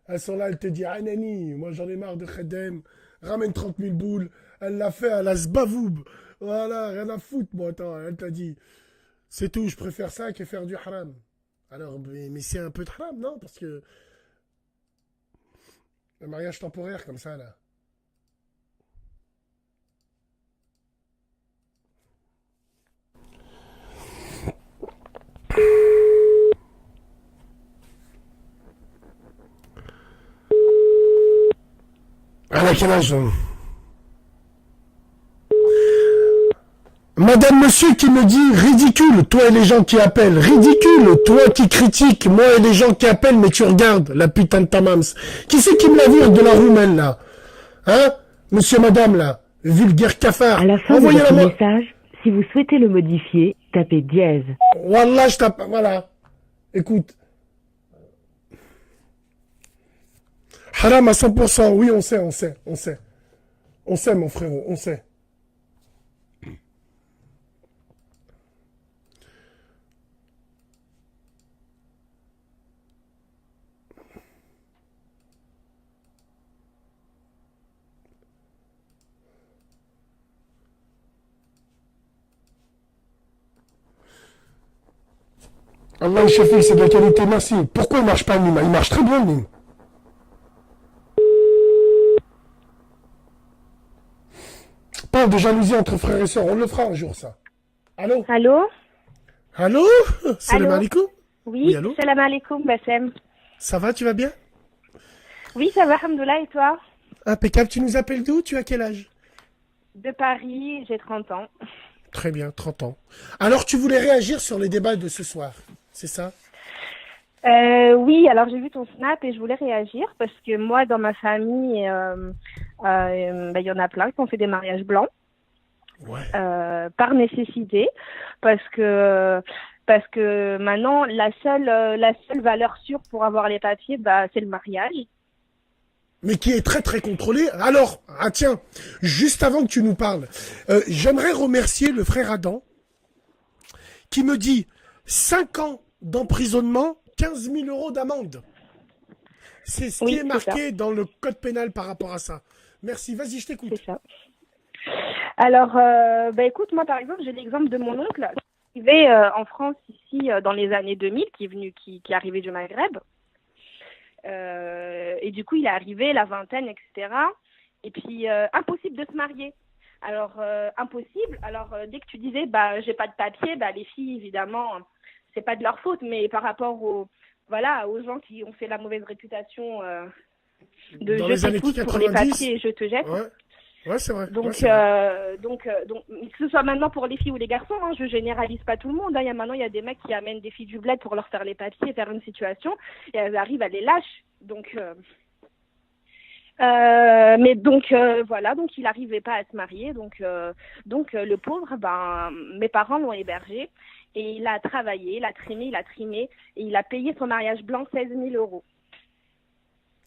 Elles sont là, elles te disent, ah, nani, moi j'en ai marre de Khedem. Ramène 30 000 boules. Elle l'a fait, elle a sbavoub. Voilà, rien à foutre, moi. Attends, elle t'a dit, c'est tout, je préfère ça que faire du haram. Alors, mais c'est un peu de haram, non? Parce que le mariage temporaire comme ça, là. À quel âge hein? Madame, monsieur qui me dit ridicule, toi et les gens qui appellent. Ridicule, toi qui critiques, moi et les gens qui appellent, mais tu regardes, la putain de tamams. Qui c'est qui me la vire de la roumaine, là? Hein? Monsieur, madame, là? Vulgaire cafard. À la fin de Envoyez-la votre moi. message, si vous souhaitez le modifier, tapez dièse. Wallah, je tape. Voilà. Écoute. Haram à 100%. Oui, on sait. On sait, mon frérot, on sait. Allah, Shafiq, c'est de la qualité, merci. Pourquoi il marche pas, Nîmes? Il marche très bien, Nîmes. Parle de jalousie entre frères et sœurs, on le fera un jour, ça. Allô? Allô? Allô? Salam Allô? alaikum? Oui, Oui, allô? salam alaikum, Bassem. Ça va, tu vas bien? Oui, ça va, alhamdoulilah, et toi? Impeccable, tu nous appelles d'où? Tu as quel âge? De Paris, j'ai 30 ans. Très bien, 30 ans. Alors, tu voulais réagir sur les débats de ce soir, c'est ça? Oui, alors j'ai vu ton snap et je voulais réagir parce que moi, dans ma famille, il y en a plein qui ont fait des mariages blancs. Ouais. Par nécessité, parce que maintenant la seule valeur sûre pour avoir les papiers, c'est le mariage. Mais qui est très très contrôlé. Alors, tiens, juste avant que tu nous parles, j'aimerais remercier le frère Adam qui me dit 5 ans d'emprisonnement, 15 000 € d'amende. C'est ce qui est marqué dans le code pénal par rapport à ça. Merci, vas-y, je t'écoute. C'est ça. Alors, écoute, moi par exemple, j'ai l'exemple de mon oncle qui vivait en France ici dans les années 2000, qui est arrivé du Maghreb. Et du coup, il est arrivé, la vingtaine, etc. Et puis, impossible de se marier. Alors, impossible. Alors, dès que tu disais, j'ai pas de papier, les filles, évidemment, c'est pas de leur faute, mais par rapport aux gens qui ont fait la mauvaise réputation de dans je les années t'écoute pour 90, les papiers et je te jette. Ouais, c'est vrai. Donc, ouais, c'est vrai. donc, que ce soit maintenant pour les filles ou les garçons, je généralise pas tout le monde. Maintenant, il y a des mecs qui amènent des filles du bled pour leur faire les papiers, faire une situation, et elles arrivent à les lâcher. Donc, voilà, donc il n'arrivait pas à se marier. Donc, le pauvre, mes parents l'ont hébergé et il a travaillé, il a trimé et il a payé son mariage blanc 16 000 €.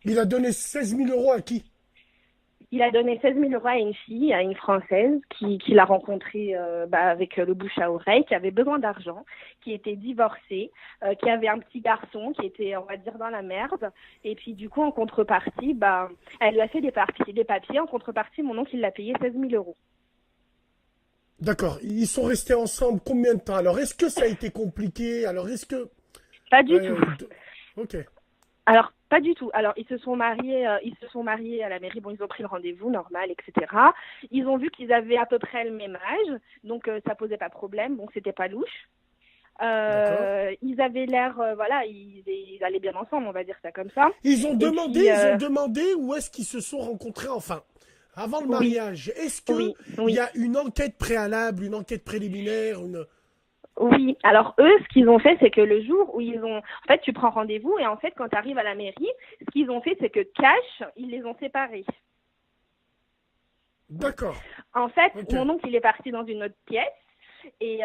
Il a donné 16 000 € à qui? Il a donné 16 000 € à une fille, à une Française, qu'il a rencontrée avec le bouche à oreille, qui avait besoin d'argent, qui était divorcée, qui avait un petit garçon qui était, on va dire, dans la merde. Et puis, du coup, en contrepartie, elle lui a fait des papiers. En contrepartie, mon oncle, il l'a payé 16 000 €. D'accord. Ils sont restés ensemble combien de temps? Alors, est-ce que ça a été compliqué? Alors, est-ce que... Pas du tout. Ok. Alors, pas du tout. Alors, ils se sont mariés à la mairie. Bon, ils ont pris le rendez-vous normal, etc. Ils ont vu qu'ils avaient à peu près le même âge, donc ça posait pas de problème. Donc, c'était pas louche. Ils avaient l'air, ils allaient bien ensemble, on va dire ça comme ça. Ils ont demandé où est-ce qu'ils se sont rencontrés, enfin, avant le mariage. Est-ce que il y a une enquête préalable, une enquête préliminaire, Oui, alors eux, ce qu'ils ont fait, c'est que le jour où en fait, tu prends rendez-vous et en fait, quand tu arrives à la mairie, ce qu'ils ont fait, c'est que cash, ils les ont séparés. D'accord. En fait, mon oncle, il est parti dans une autre pièce et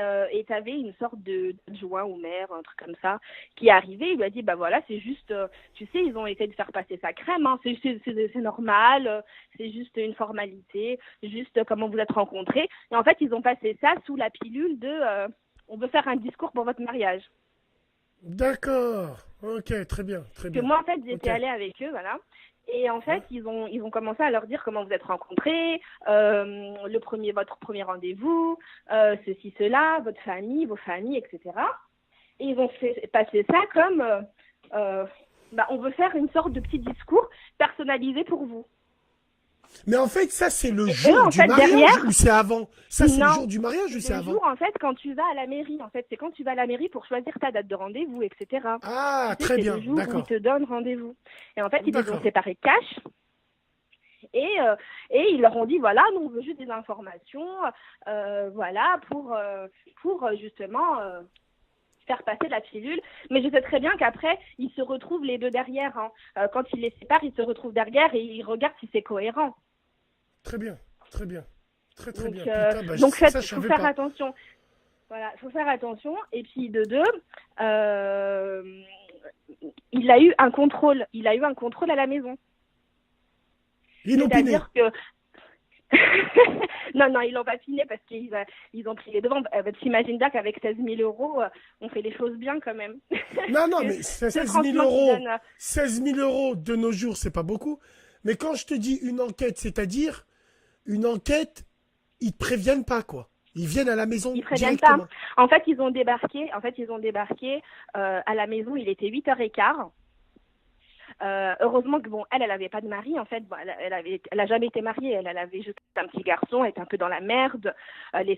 t'avais une sorte d'adjoint ou maire, un truc comme ça, qui est arrivé. Il lui a dit, c'est juste, tu sais, ils ont essayé de faire passer sa crème, hein, c'est normal, c'est juste une formalité, juste comment vous êtes rencontrés. Et en fait, ils ont passé ça sous la pilule de... on veut faire un discours pour votre mariage. D'accord. Ok, très bien, très bien. Que moi, en fait, j'étais allée avec eux, voilà. Et en fait, ils ont commencé à leur dire comment vous êtes rencontrés, votre premier rendez-vous, ceci, cela, votre famille, vos familles, etc. Et ils ont fait passer ça comme, on veut faire une sorte de petit discours personnalisé pour vous. Mais en fait, ça, c'est le jour du mariage ou c'est avant? Ça, c'est le jour du mariage ou c'est avant? C'est le jour, en fait, quand tu vas à la mairie. En fait, c'est quand tu vas à la mairie pour choisir ta date de rendez-vous, etc. Ah, très bien, d'accord. C'est le jour où ils te donnent rendez-vous. Et en fait, ils les ont séparés cash. Et ils leur ont dit, voilà, nous, on veut juste des informations, pour justement... faire passer la pilule, mais je sais très bien qu'après ils se retrouvent les deux derrière, hein. Quand ils les séparent, ils se retrouvent derrière et ils regardent si c'est cohérent. Très bien, très bien, très donc, bien. Putain, donc faut faire attention. Voilà, faut faire attention. Et puis de deux, il a eu un contrôle à la maison. Inopiné. C'est-à-dire que non, ils l'ont pas finé parce qu'ils ont pris les devants. T'imagines bien qu'avec 16 000 €, on fait les choses bien quand même. Non, mais 16 000 €, 16 000 € de nos jours, c'est pas beaucoup. Mais quand je te dis une enquête, c'est-à-dire une enquête, ils te préviennent pas, quoi. Ils viennent à la maison directement. Pas. En fait, ils ont débarqué à la maison, il était 8h15. Heureusement que elle avait pas de mari en fait. Elle a jamais été mariée. Elle avait juste un petit garçon, elle était un peu dans la merde.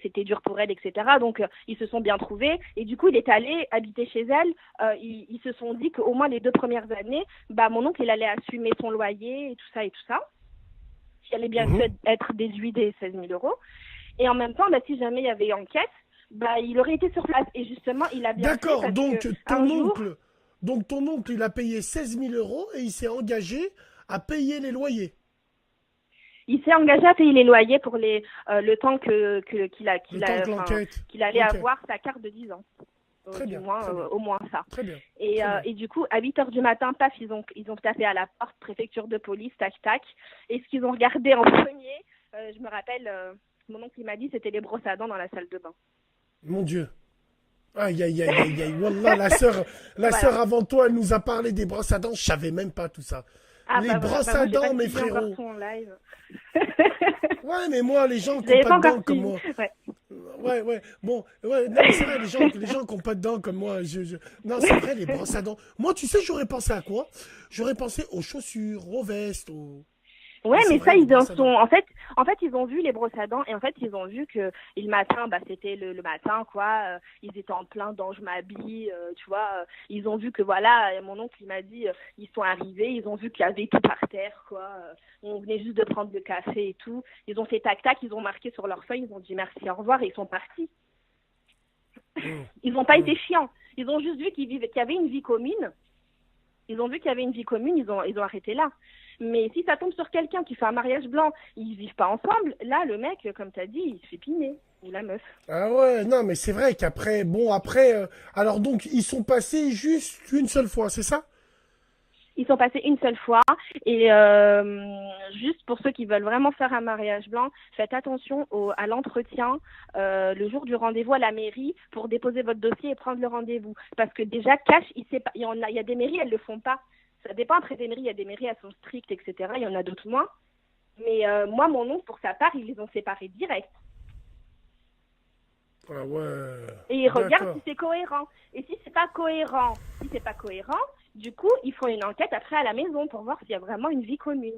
C'était dur pour elle, etc. Donc ils se sont bien trouvés et du coup il est allé habiter chez elle. Ils se sont dit qu'au moins les 2 premières années, mon oncle il allait assumer son loyer et tout ça, qui allait bien être déduit des 16 000 €. Et en même temps, bah, si jamais il y avait enquête, bah, il aurait été sur place. Et justement, il a bien fait D'accord, parce donc que ton un jour, oncle, ton oncle, il a payé 16 000 euros et il s'est engagé à payer les loyers. il s'est engagé à payer les loyers pour le temps qu'il Le temps que l'enquête. qu'il allait Ok. avoir sa carte de 10 ans. Très Du bien, moins, très bien. au moins ça. Très bien. Et, Très bien. et du coup, à 8 heures du matin, paf, ils ont tapé à la porte, préfecture de police, tac, tac. Et ce qu'ils ont regardé en premier, je me rappelle, mon oncle il m'a dit, c'était les brosses à dents dans la salle de bain. Mon Dieu. Aïe, aïe, aïe, aïe, aïe. Wallah, la sœur Voilà. avant toi, elle nous a parlé des brosses à dents. Je savais même pas tout ça. Ah, Les bah, brosses bah, à moi, j'ai pas dents, mes suivi encore frérots. tout en live. Ouais, mais moi, les gens qui J'avais n'ont pas pas de encore dents comme suivi. moi. Ouais. Ouais. Bon, ouais, non, mais c'est vrai, les gens qui n'ont pas de dents comme moi. Non, c'est vrai, les brosses à dents. Moi, tu sais, j'aurais pensé à quoi? J'aurais pensé aux chaussures, aux vestes, aux. Ouais, c'est mais vrai, ça, les ils en brosses à sont. dents. En fait, ils ont vu les brosses à dents et en fait, ils ont vu que le matin, bah, c'était le matin, quoi. Ils étaient en plein dans je m'habille, tu vois. Ils ont vu que voilà, mon oncle, il m'a dit, ils sont arrivés, ils ont vu qu'il y avait tout par terre, quoi. On venait juste de prendre le café et tout. Ils ont fait tac tac, ils ont marqué sur leur feuille, ils ont dit merci, au revoir et ils sont partis. Ils n'ont pas été chiants. Ils ont juste vu qu'il y avait une vie commune. Ils ont vu qu'il y avait une vie commune, ils ont arrêté là. Mais si ça tombe sur quelqu'un qui fait un mariage blanc, ils vivent pas ensemble, là, le mec, comme tu as dit, il se fait piner. Ou la meuf. Ah ouais, non, mais c'est vrai qu'après, alors donc, ils sont passés juste une seule fois, c'est ça? Ils sont passés une seule fois. Et juste pour ceux qui veulent vraiment faire un mariage blanc, faites attention à l'entretien le jour du rendez-vous à la mairie pour déposer votre dossier et prendre le rendez-vous. Parce que déjà, cash, il y a des mairies, elles le font pas. Ça dépend après des mairies. Il y a des mairies, elles sont strictes, etc. Il y en a d'autres moins. Mais moi, mon oncle, pour sa part, ils les ont séparés direct. Ah ouais. Et ils regardent D'accord. si c'est cohérent. Et si c'est pas cohérent, du coup, ils font une enquête après à la maison pour voir s'il y a vraiment une vie commune.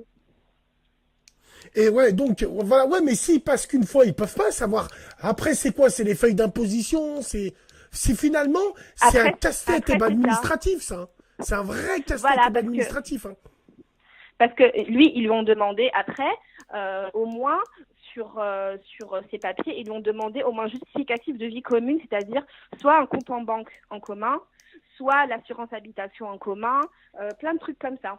Et ouais, donc, voilà, ouais, mais s'ils passent qu'une fois, ils peuvent pas savoir. Après, c'est quoi? C'est les feuilles d'imposition, c'est finalement, c'est Après- un casse-tête après, c'est ça. administratif, ça. Hein. C'est un vrai casse-tête Voilà, parce que- administratif. Hein. Parce que lui, ils lui ont demandé après, au moins sur ses papiers, ils lui ont demandé au moins justificatif de vie commune, c'est-à-dire soit un compte en banque en commun, soit l'assurance habitation en commun, plein de trucs comme ça.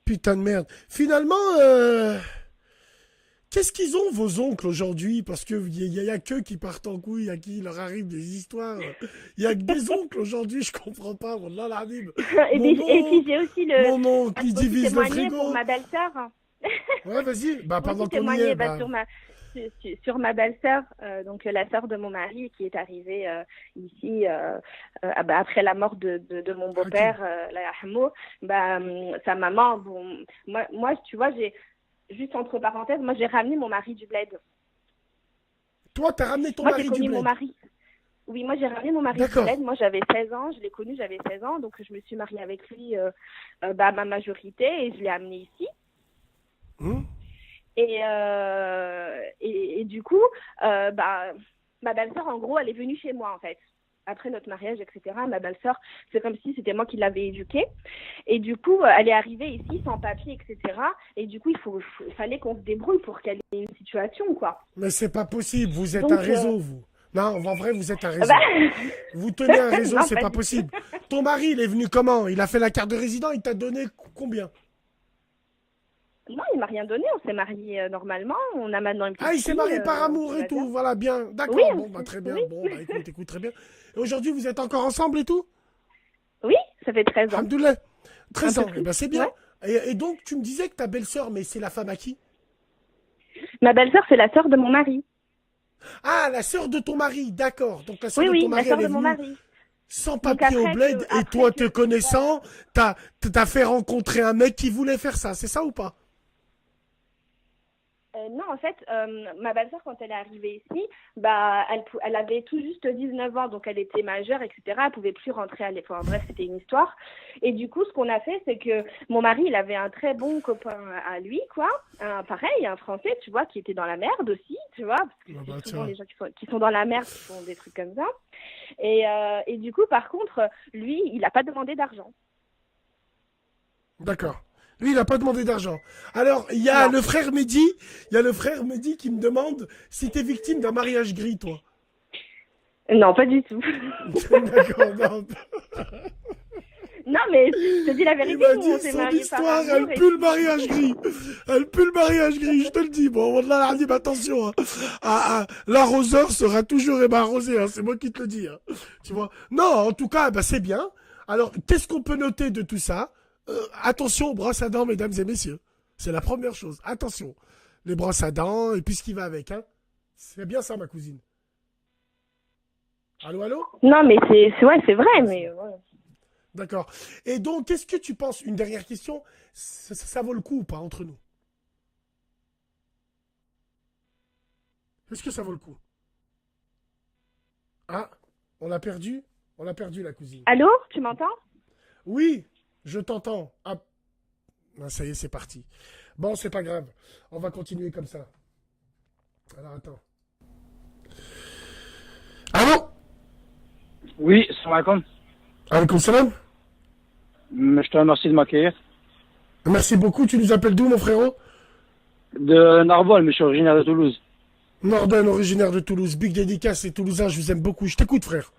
Putain de merde. Finalement, qu'est-ce qu'ils ont, vos oncles, aujourd'hui? Parce que y a qu'eux qui partent en couille, à qui il leur arrive des histoires. Il y a que des oncles aujourd'hui, je comprends pas. Wallah l'azim. Et puis j'ai aussi Mon oncle, il aussi divise le témoigné frigo. pour ma belle-sœur. Ouais, vas-y. Bah, J'ai pendant aussi qu'on y témoigné est, bah, sur ma belle-sœur, donc la sœur de mon mari qui est arrivée ici après la mort de mon beau-père, la Yahmo. Sa maman, bon, moi, tu vois, j'ai juste entre parenthèses, moi j'ai ramené mon mari du bled. toi, t'as ramené ton Moi mari j'ai du connu bled. mon mari. Oui, moi j'ai ramené mon mari du D'accord. bled. Moi j'avais 16 ans, je l'ai connu, j'avais 16 ans, donc je me suis mariée avec lui à ma majorité et je l'ai amené ici. Hum. Et du coup, ma belle-sœur, en gros, elle est venue chez moi, en fait. Après notre mariage, etc., ma belle-sœur, c'est comme si c'était moi qui l'avais éduquée. Et du coup, elle est arrivée ici sans papier, etc. Et du coup, il fallait qu'on se débrouille pour qu'elle ait une situation, quoi. Mais c'est pas possible, vous êtes Donc, un réseau, vous. Non, en vrai, vous êtes un réseau. Bah, Vous tenez un réseau, Non, c'est pas pas du possible. Ton mari, il est venu comment? Il a fait la carte de résident, il t'a donné combien? non, il m'a rien donné. On s'est mariés normalement. On a maintenant une petite Ah, il s'est fille, marié par amour tout et va tout, bien. voilà, bien. D'accord, Oui, bon, bah très bien. oui. Bon, bah écoute, très bien. Et aujourd'hui, vous êtes encore ensemble et tout? Oui, ça fait 13 ans. Alhamdoulilah. 13 Un ans, peu eh plus. ben c'est bien. Ouais. Et donc, tu me disais que ta belle-sœur, mais c'est la femme à qui? Ma belle-sœur, c'est la sœur de mon mari. Ah, la sœur de ton mari, d'accord. Donc la sœur Oui, de ton oui, mari, la sœur elle est de mon venue mari. sans Donc papier au après bled, que- et après toi, que- te connaissant, t'as fait rencontrer un mec qui voulait faire ça, c'est ça ou pas? Non, en fait, ma belle-sœur, quand elle est arrivée ici, elle avait tout juste 19 ans, donc elle était majeure, etc. Elle pouvait plus rentrer à l'époque. Bref, c'était une histoire. Et du coup, ce qu'on a fait, c'est que mon mari, il avait un très bon copain à lui, quoi. Pareil, un Français, tu vois, qui était dans la merde aussi, tu vois, parce que Ah bah, c'est souvent tiens. les gens qui sont dans la merde qui font des trucs comme ça. Et du coup, par contre, lui, il n'a pas demandé d'argent. D'accord. Lui, il n'a pas demandé d'argent. Alors, il y a le frère Mehdi, qui me demande si t'es victime d'un mariage gris, toi. Non, pas du tout. D'accord, non. Non, mais je te dis la Il vérité, m'a nous, dit on s'est son mariés par histoire, elle amour. pue le mariage gris. Elle pue le mariage gris, je te le dis. Bon, Wallah, Adim, attention. Hein. L'arroseur sera toujours arrosé, hein. C'est moi qui te le dis. Hein. Tu vois. Non, en tout cas, bah, c'est bien. Alors, qu'est-ce qu'on peut noter de tout ça? Attention aux brosses à dents, mesdames et messieurs. C'est la première chose. Attention. Les brosses à dents et puis ce qui va avec. Hein. C'est bien ça, ma cousine. Allô, allô? Non, mais c'est vrai, mais... Ouais. D'accord. Et donc, qu'est-ce que tu penses? Une dernière question. Ça vaut le coup ou pas entre nous? Est-ce que ça vaut le coup? Ah, on l'a perdu? On l'a perdu, la cousine. Allô, tu m'entends? Oui, je t'entends. Ah, ça y est, c'est parti. Bon, c'est pas grave. On va continuer comme ça. Alors, attends. Allô? Oui, salam alaikum. Alaikum salam. Je te remercie de m'accueillir. Merci beaucoup. Tu nous appelles d'où, mon frérot? De Narbonne, mais je suis originaire de Toulouse. Nordin, originaire de Toulouse. Big dédicace et Toulousain, je vous aime beaucoup. Je t'écoute, frère.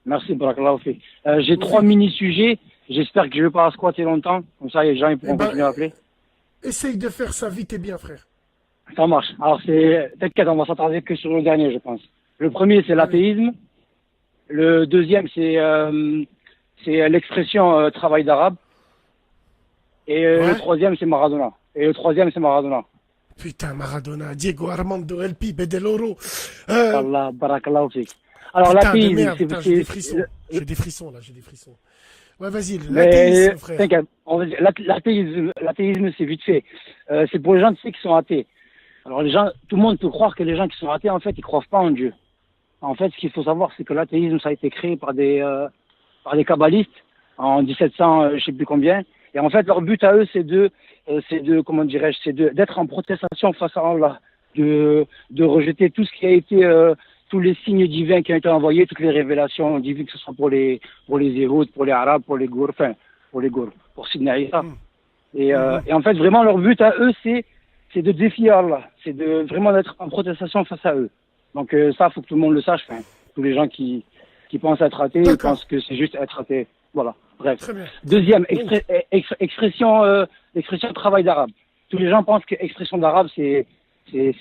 Merci, barakallahu fi. J'ai 3 mini-sujets. J'espère que je ne vais pas squatter longtemps. Comme ça, les gens ils pourront continuer à appeler. Essaye de faire ça vite et bien, frère. Ça marche. Alors, t'inquiète, on va s'attarder que sur le dernier, je pense. Le premier, c'est l'athéisme. Le deuxième, c'est l'expression travail d'arabe. Et le troisième, c'est Maradona. Putain, Maradona, Diego Armando El Pibe del Oro. Allah, barakallahu fik. Alors, putain, l'athéisme, j'ai des frissons. J'ai des frissons, là, j'ai des frissons. Ouais, vas-y, l'athéisme, l'athéisme, frère. T'inquiète, l'athéisme, c'est vite fait. C'est pour les gens, tu sais, qui sont athées. Alors, tout le monde peut croire que les gens qui sont athées, en fait, ils croient pas en Dieu. En fait, ce qu'il faut savoir, c'est que l'athéisme, ça a été créé par des kabbalistes en 1700, je sais plus combien. Et en fait, leur but à eux, c'est comment dirais-je, c'est d'être en protestation face à Allah, de rejeter tout ce qui a été, tous les signes divins qui ont été envoyés, toutes les révélations divines, que ce soit pour les Yéhouds, pour les Arabes, pour les Gours, pour Sidna Isa. Et en fait, vraiment, leur but à eux, c'est de défier Allah, c'est de vraiment d'être en protestation face à eux. Donc ça, faut que tout le monde le sache. Tous les gens qui pensent être athées, ils pensent que c'est juste être athée. Voilà. Bref. Deuxième, expression travail d'arabe. Tous les gens pensent que expression d'arabe, c'est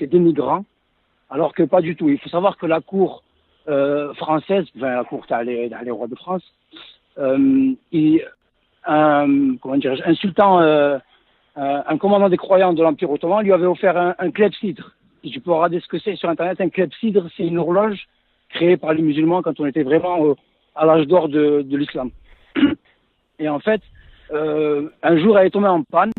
dénigrant, alors que pas du tout. Il faut savoir que la cour française, la cour les rois de France, insultant un commandant des croyants de l'Empire ottoman lui avait offert un clepsydre. Si tu peux regarder ce que c'est sur Internet, un clepsydre, c'est une horloge créée par les musulmans quand on était vraiment à l'âge d'or de l'islam. Et en fait, un jour, elle est tombée en panne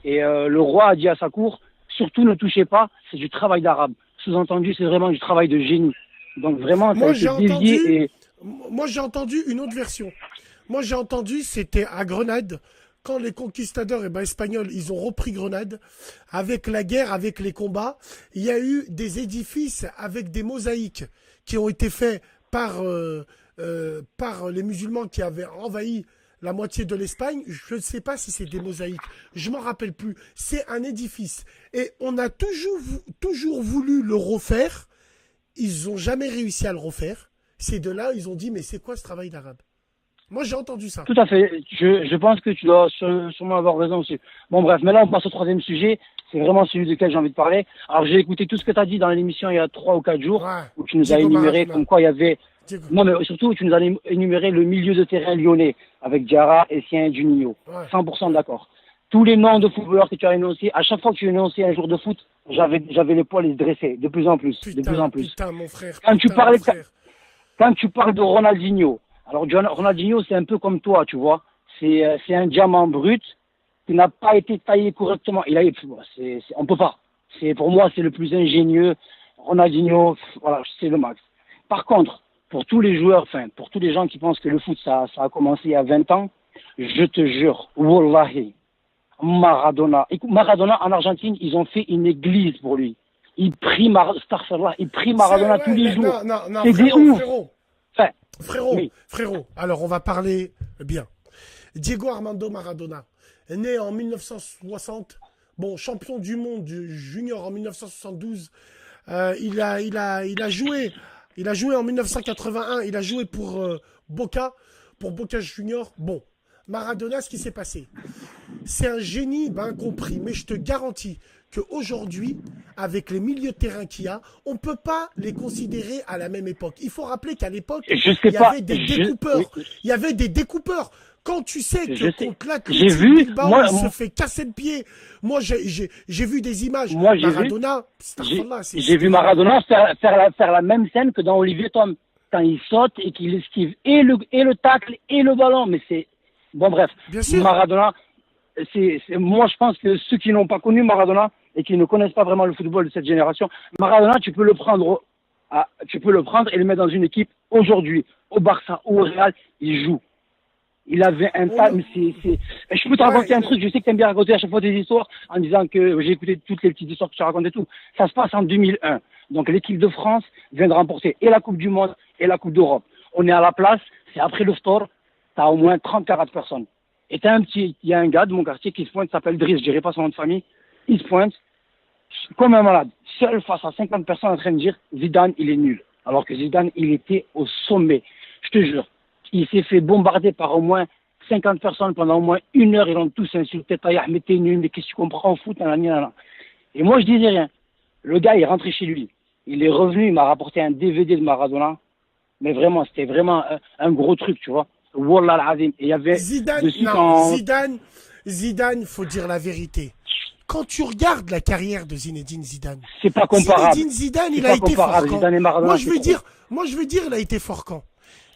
et le roi a dit à sa cour, surtout ne touchez pas, c'est du travail d'arabe. Sous-entendu, c'est vraiment du travail de génie. Donc vraiment, ça a été dévié et... Moi, j'ai entendu une autre version. Moi, j'ai entendu, c'était à Grenade, quand les conquistadors espagnols, ils ont repris Grenade, avec la guerre, avec les combats, il y a eu des édifices avec des mosaïques qui ont été faits par les musulmans qui avaient envahi la moitié de l'Espagne. Je ne sais pas si c'est des mosaïques, je m'en rappelle plus. C'est un édifice. Et on a toujours voulu le refaire. Ils n'ont jamais réussi à le refaire. Ces deux-là, ils ont dit, mais c'est quoi ce travail d'arabe? Moi, j'ai entendu ça. Tout à fait. Je pense que tu dois sûrement avoir raison aussi. Bon, bref, mais là, on passe au troisième sujet. C'est vraiment celui duquel j'ai envie de parler. Alors, j'ai écouté tout ce que tu as dit dans l'émission il y a 3 ou 4 jours, où tu nous as énuméré comme quoi il y avait... Non, mais surtout, tu nous as énuméré le milieu de terrain lyonnais, avec Diarra, Essien et Juninho. 100% d'accord. Tous les noms de footballeurs que tu as énoncés, à chaque fois que tu as énoncé un jour de foot, j'avais les poils dressés, de plus en plus. Putain, mon frère. Quand tu parles de Ronaldinho, alors Ronaldinho, c'est un peu comme toi, tu vois. C'est un diamant brut qui n'a pas été taillé correctement. On peut pas. Pour moi, c'est le plus ingénieux. Ronaldinho, voilà, c'est le max. Par contre, pour tous les joueurs, pour tous les gens qui pensent que le foot, ça a commencé il y a 20 ans, je te jure, wallahi, Maradona. Écoute, Maradona, en Argentine, ils ont fait une église pour lui. Ils prient Maradona tous les jours. Non, c'est des ouf. Frérot, alors on va parler bien. Diego Armando Maradona. né en 1960. Bon, champion du monde junior en 1972. Il a joué en 1981. Il a joué pour Boca Junior. Bon, Maradona, ce qui s'est passé, c'est un génie incompris. Mais je te garantis qu'aujourd'hui, avec les milieux de terrain qu'il y a, on ne peut pas les considérer à la même époque. Il faut rappeler qu'à l'époque, il y avait des découpeurs. Il y avait des découpeurs. Quand tu sais que contre l'Atlético Bilbao, il se fait casser le pied. Moi, j'ai vu des images. Moi, Maradona, j'ai vu Maradona faire la même scène que dans Olivier Tom. Quand il saute et qu'il esquive et le tacle et le ballon. Mais c'est... Bon, bref. Bien sûr. Maradona, moi, je pense que ceux qui n'ont pas connu Maradona et qui ne connaissent pas vraiment le football de cette génération, Maradona, tu peux le prendre et le mettre dans une équipe aujourd'hui. Au Barça ou au Real, il joue. Il avait un tas, mais je peux te raconter un truc, je sais que tu aimes bien raconter à chaque fois des histoires en disant que j'ai écouté toutes les petites histoires que tu racontes et tout. Ça se passe en 2001. Donc l'équipe de France vient de remporter et la Coupe du Monde et la Coupe d'Europe. On est à la place, c'est après le store, t'as au moins 30-40 personnes. Et il y a un gars de mon quartier qui se pointe, s'appelle Driss, je dirais pas son nom de famille. Il se pointe, comme un malade, seul face à 50 personnes en train de dire Zidane, il est nul. Alors que Zidane, il était au sommet. Je te jure. Il s'est fait bombarder par au moins 50 personnes pendant au moins 1 heure. Ils l'ont tous insulté. Taïah, mais t'es nul, mais qu'est-ce que tu comprends en foot, nanana. Et moi, je disais rien. Le gars est rentré chez lui. Il est revenu, il m'a rapporté un DVD de Maradona. Mais vraiment, c'était vraiment un gros truc, tu vois. Wallah al-Azim. Et il y avait Zidane, faut dire la vérité. Quand tu regardes la carrière de Zinedine Zidane, c'est pas comparable. Zinedine Zidane, il a été fort quand. Moi, je veux dire, il a été fort quand.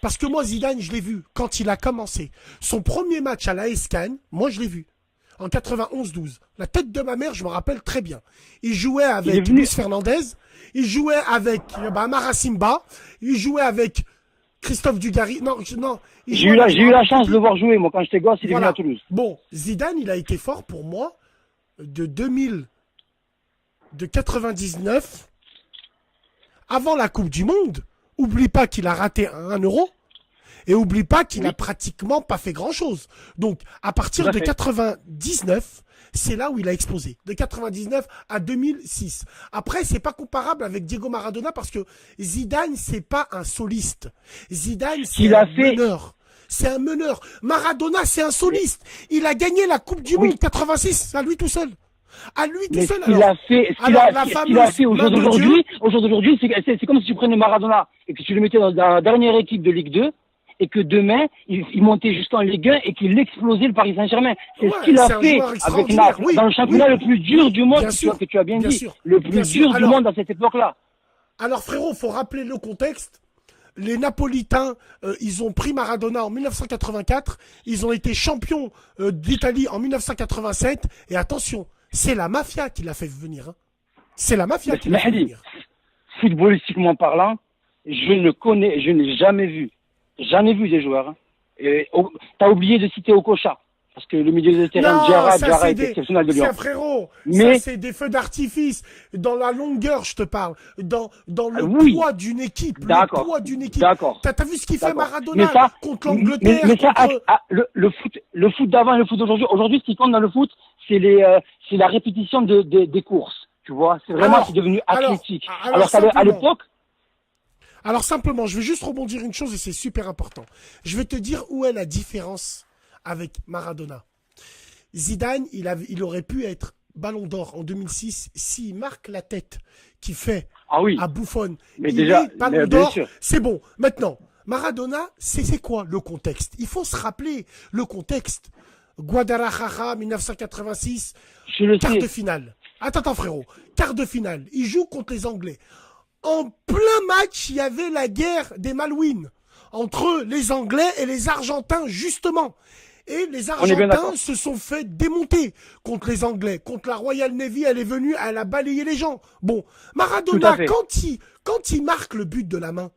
Parce que moi, Zidane, je l'ai vu quand il a commencé. Son premier match à l'AS Cannes, moi, je l'ai vu. En 91-12. La tête de ma mère, je me rappelle très bien. Il jouait avec Luis Fernandez. Il jouait avec Mara Simba. Il jouait avec Christophe Dugarry. Non. J'ai eu la chance de le voir jouer, moi, quand j'étais gosse, il est venu à Toulouse. Bon, Zidane, il a été fort pour moi de 99, avant la Coupe du Monde. Oublie pas qu'il a raté 1 euro et oublie pas qu'il a pratiquement pas fait grand chose. Donc, à partir de 99, c'est là où il a explosé. De 99 à 2006. Après, c'est pas comparable avec Diego Maradona parce que Zidane, c'est pas un soliste. Zidane, c'est un meneur. C'est un meneur. Maradona, c'est un soliste. Il a gagné la Coupe du Monde 86 à lui tout seul. À lui tout seul. Ce qu'il a fait au jour d'aujourd'hui, c'est comme si tu prenais Maradona et que tu le mettais dans la dernière équipe de Ligue 2 et que demain, il montait juste en Ligue 1 et qu'il explosait le Paris Saint-Germain. C'est ce qu'il a fait avec Naples, dans le championnat le plus dur du monde, que tu as bien dit. Le plus dur du monde à cette époque-là. Alors frérot, faut rappeler le contexte. Les Napolitains, ils ont pris Maradona en 1984. Ils ont été champions d'Italie en 1987. Et attention, c'est la mafia qui l'a fait venir. Hein. C'est la mafia qui l'a fait venir. Footballistiquement parlant, je n'ai jamais vu des joueurs. Hein. T'as oublié de citer Okocha. Parce que le milieu de terrain, Diarra est exceptionnel de Lyon. Frérot, ça c'est des feux d'artifice. Dans la longueur, je te parle. Dans le poids d'une équipe. Le poids d'une équipe. D'accord. T'as vu ce qu'il fait Maradona contre l'Angleterre. Le foot d'avant et le foot d'aujourd'hui. Aujourd'hui, ce qui compte dans le foot, c'est la répétition des courses. Tu vois, c'est devenu athlétique. Alors à l'époque. Alors simplement, je vais juste rebondir une chose et c'est super important. Je vais te dire où est la différence avec Maradona. Zidane, il aurait pu être Ballon d'Or en 2006 s'il marque la tête qu'il fait à Buffon. Mais déjà, Ballon d'Or, c'est bon. Maintenant, Maradona, c'est quoi le contexte? Il faut se rappeler le contexte. Guadalajara, 1986, quart de finale. Attends frérot, quart de finale. Il joue contre les Anglais. En plein match, il y avait la guerre des Malouines entre les Anglais et les Argentins, justement. Et les Argentins se sont fait démonter contre les Anglais. Contre la Royal Navy, elle est venue, elle a balayé les gens. Bon, Maradona, quand il marque le but de la main,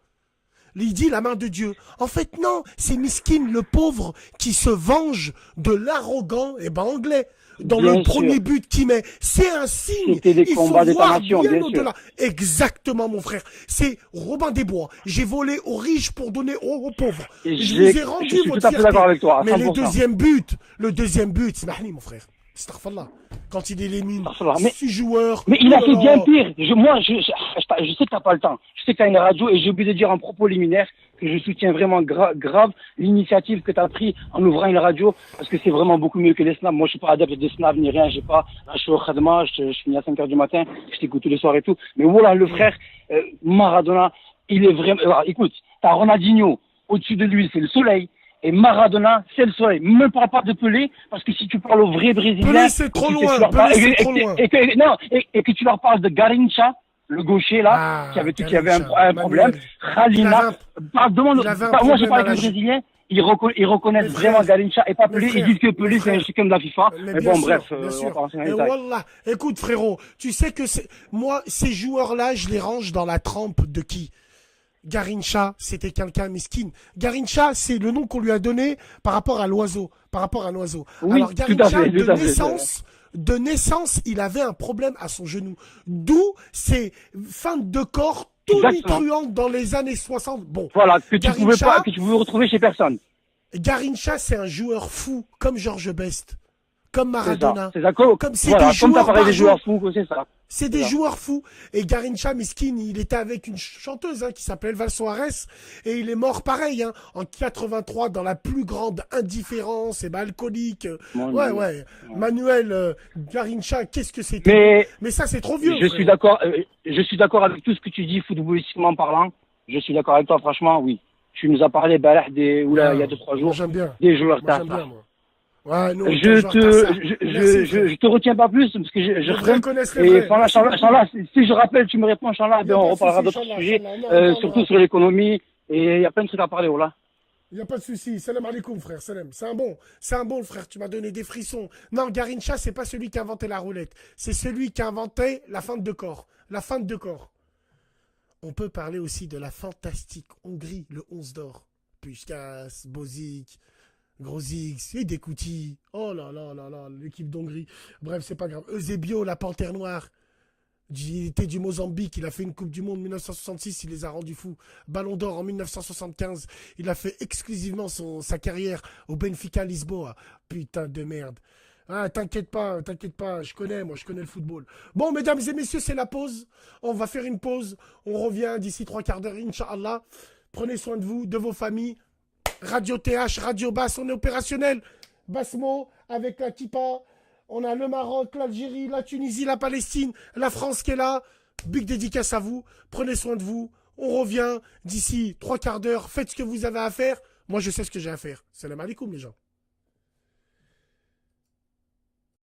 il dit la main de Dieu. En fait, non, c'est Miskin, le pauvre, qui se venge de l'arrogant, anglais. dans Bien le premier sûr. but qu'il met. C'est un signe. C'était des Il faut combats voir d'état-nation, bien bien sûr. au-delà. Exactement, mon frère. C'est Robin des Bois. J'ai volé aux riches pour donner aux pauvres. Et Je je vous ai suis rendu tout votre à fait fierté. d'accord avec toi, à Mais 100%. le deuxième but, c'est Mahni, mon frère. Astaghfirullah. Quand il élimine Mais- 6 joueurs. Mais il a Oh fait là bien là. pire. Je sais que t'as pas le temps. Je sais que t'as une radio et j'ai oublié de dire en propos liminaire que je soutiens vraiment grave l'initiative que t'as pris en ouvrant une radio parce que c'est vraiment beaucoup mieux que les snaps. Moi, je suis pas adepte des snaps ni rien. J'ai pas, là, je suis au khadma, je finis à 5 heures du matin, je t'écoute tous les soirs et tout. Mais voilà, le frère, Maradona, il est vraiment, alors, écoute, t'as Ronaldinho. Au-dessus de lui, c'est le soleil. Et Maradona, c'est le soleil. Ne parle pas de Pelé, parce que si tu parles aux vrais Brésiliens... Pelé, c'est trop loin. Et que tu leur parles de Garincha, le gaucher, là, qui avait un problème. Khalina, demande... Moi, j'ai parlé avec les Brésiliens, ils reconnaissent vraiment Garincha et pas Pelé. Ils disent que Pelé, c'est un chicken de la FIFA. Mais bon, bref, on va pas rentrer dans les Et détails. wallah, écoute, frérot, tu sais que moi, ces joueurs-là, je les range dans la trempe de qui? Garincha, c'était quelqu'un miskin. Garincha, c'est le nom qu'on lui a donné par rapport à l'oiseau. Oui, Alors, tout à Garincha, fait, tout à fait. de naissance, il avait un problème à son genou. D'où ses feintes de corps tonitruantes dans les années 60. Bon. Voilà, que tu pouvais retrouver chez personne. Garincha, c'est un joueur fou, comme Georges Best, comme Maradona. C'est ça. Comme t'as parlé des joueurs fous, c'est ça. C'est des joueurs fous. Et Garincha Miskin, il était avec une chanteuse qui s'appelle Val Soares. Et il est mort pareil, en 83, dans la plus grande indifférence et alcoolique. Ouais. Manuel Garincha, qu'est-ce que c'était? Mais ça, c'est trop vieux. Je suis d'accord avec tout ce que tu dis, footballistiquement parlant. Je suis d'accord avec toi, franchement, oui. Tu nous as parlé, il y a 2-3 jours. J'aime bien. Des joueurs J'aime bien, moi. Ouais, non, je te retiens pas plus parce que je refraine. Et Inch'Allah, si je rappelle, tu me réponds, Inch'Allah, on reparlera d'autres sujets, surtout sur l'économie. Et il y a plein de trucs à parler, voilà. Il n'y a pas de souci. Salam alaikum, frère. Salam. C'est un bon, frère. Tu m'as donné des frissons. Non, Garincha, c'est pas celui qui a inventé la roulette. C'est celui qui a inventé la feinte de corps. On peut parler aussi de la fantastique Hongrie, le 11 d'or. Puskás, Bozic, Grosix et Dekouti. Oh là là là là, l'équipe d'Hongrie. Bref, c'est pas grave. Eusebio, la panthère noire. Il était du Mozambique, il a fait une Coupe du Monde en 1966, il les a rendus fous. Ballon d'or en 1975, il a fait exclusivement sa carrière au Benfica Lisboa. Putain de merde. Ah, t'inquiète pas, je connais le football. Bon, mesdames et messieurs, c'est la pause. On va faire une pause. On revient d'ici 3 quarts d'heure, Inch'Allah. Prenez soin de vous, de vos familles. Radio TH, Radio Basse, on est opérationnel. Bassemo, avec la Kippa. On a le Maroc, l'Algérie, la Tunisie, la Palestine, la France qui est là. Big dédicace à vous. Prenez soin de vous. On revient d'ici 3 quarts d'heure. Faites ce que vous avez à faire. Moi, je sais ce que j'ai à faire. Salam alaikum, les gens.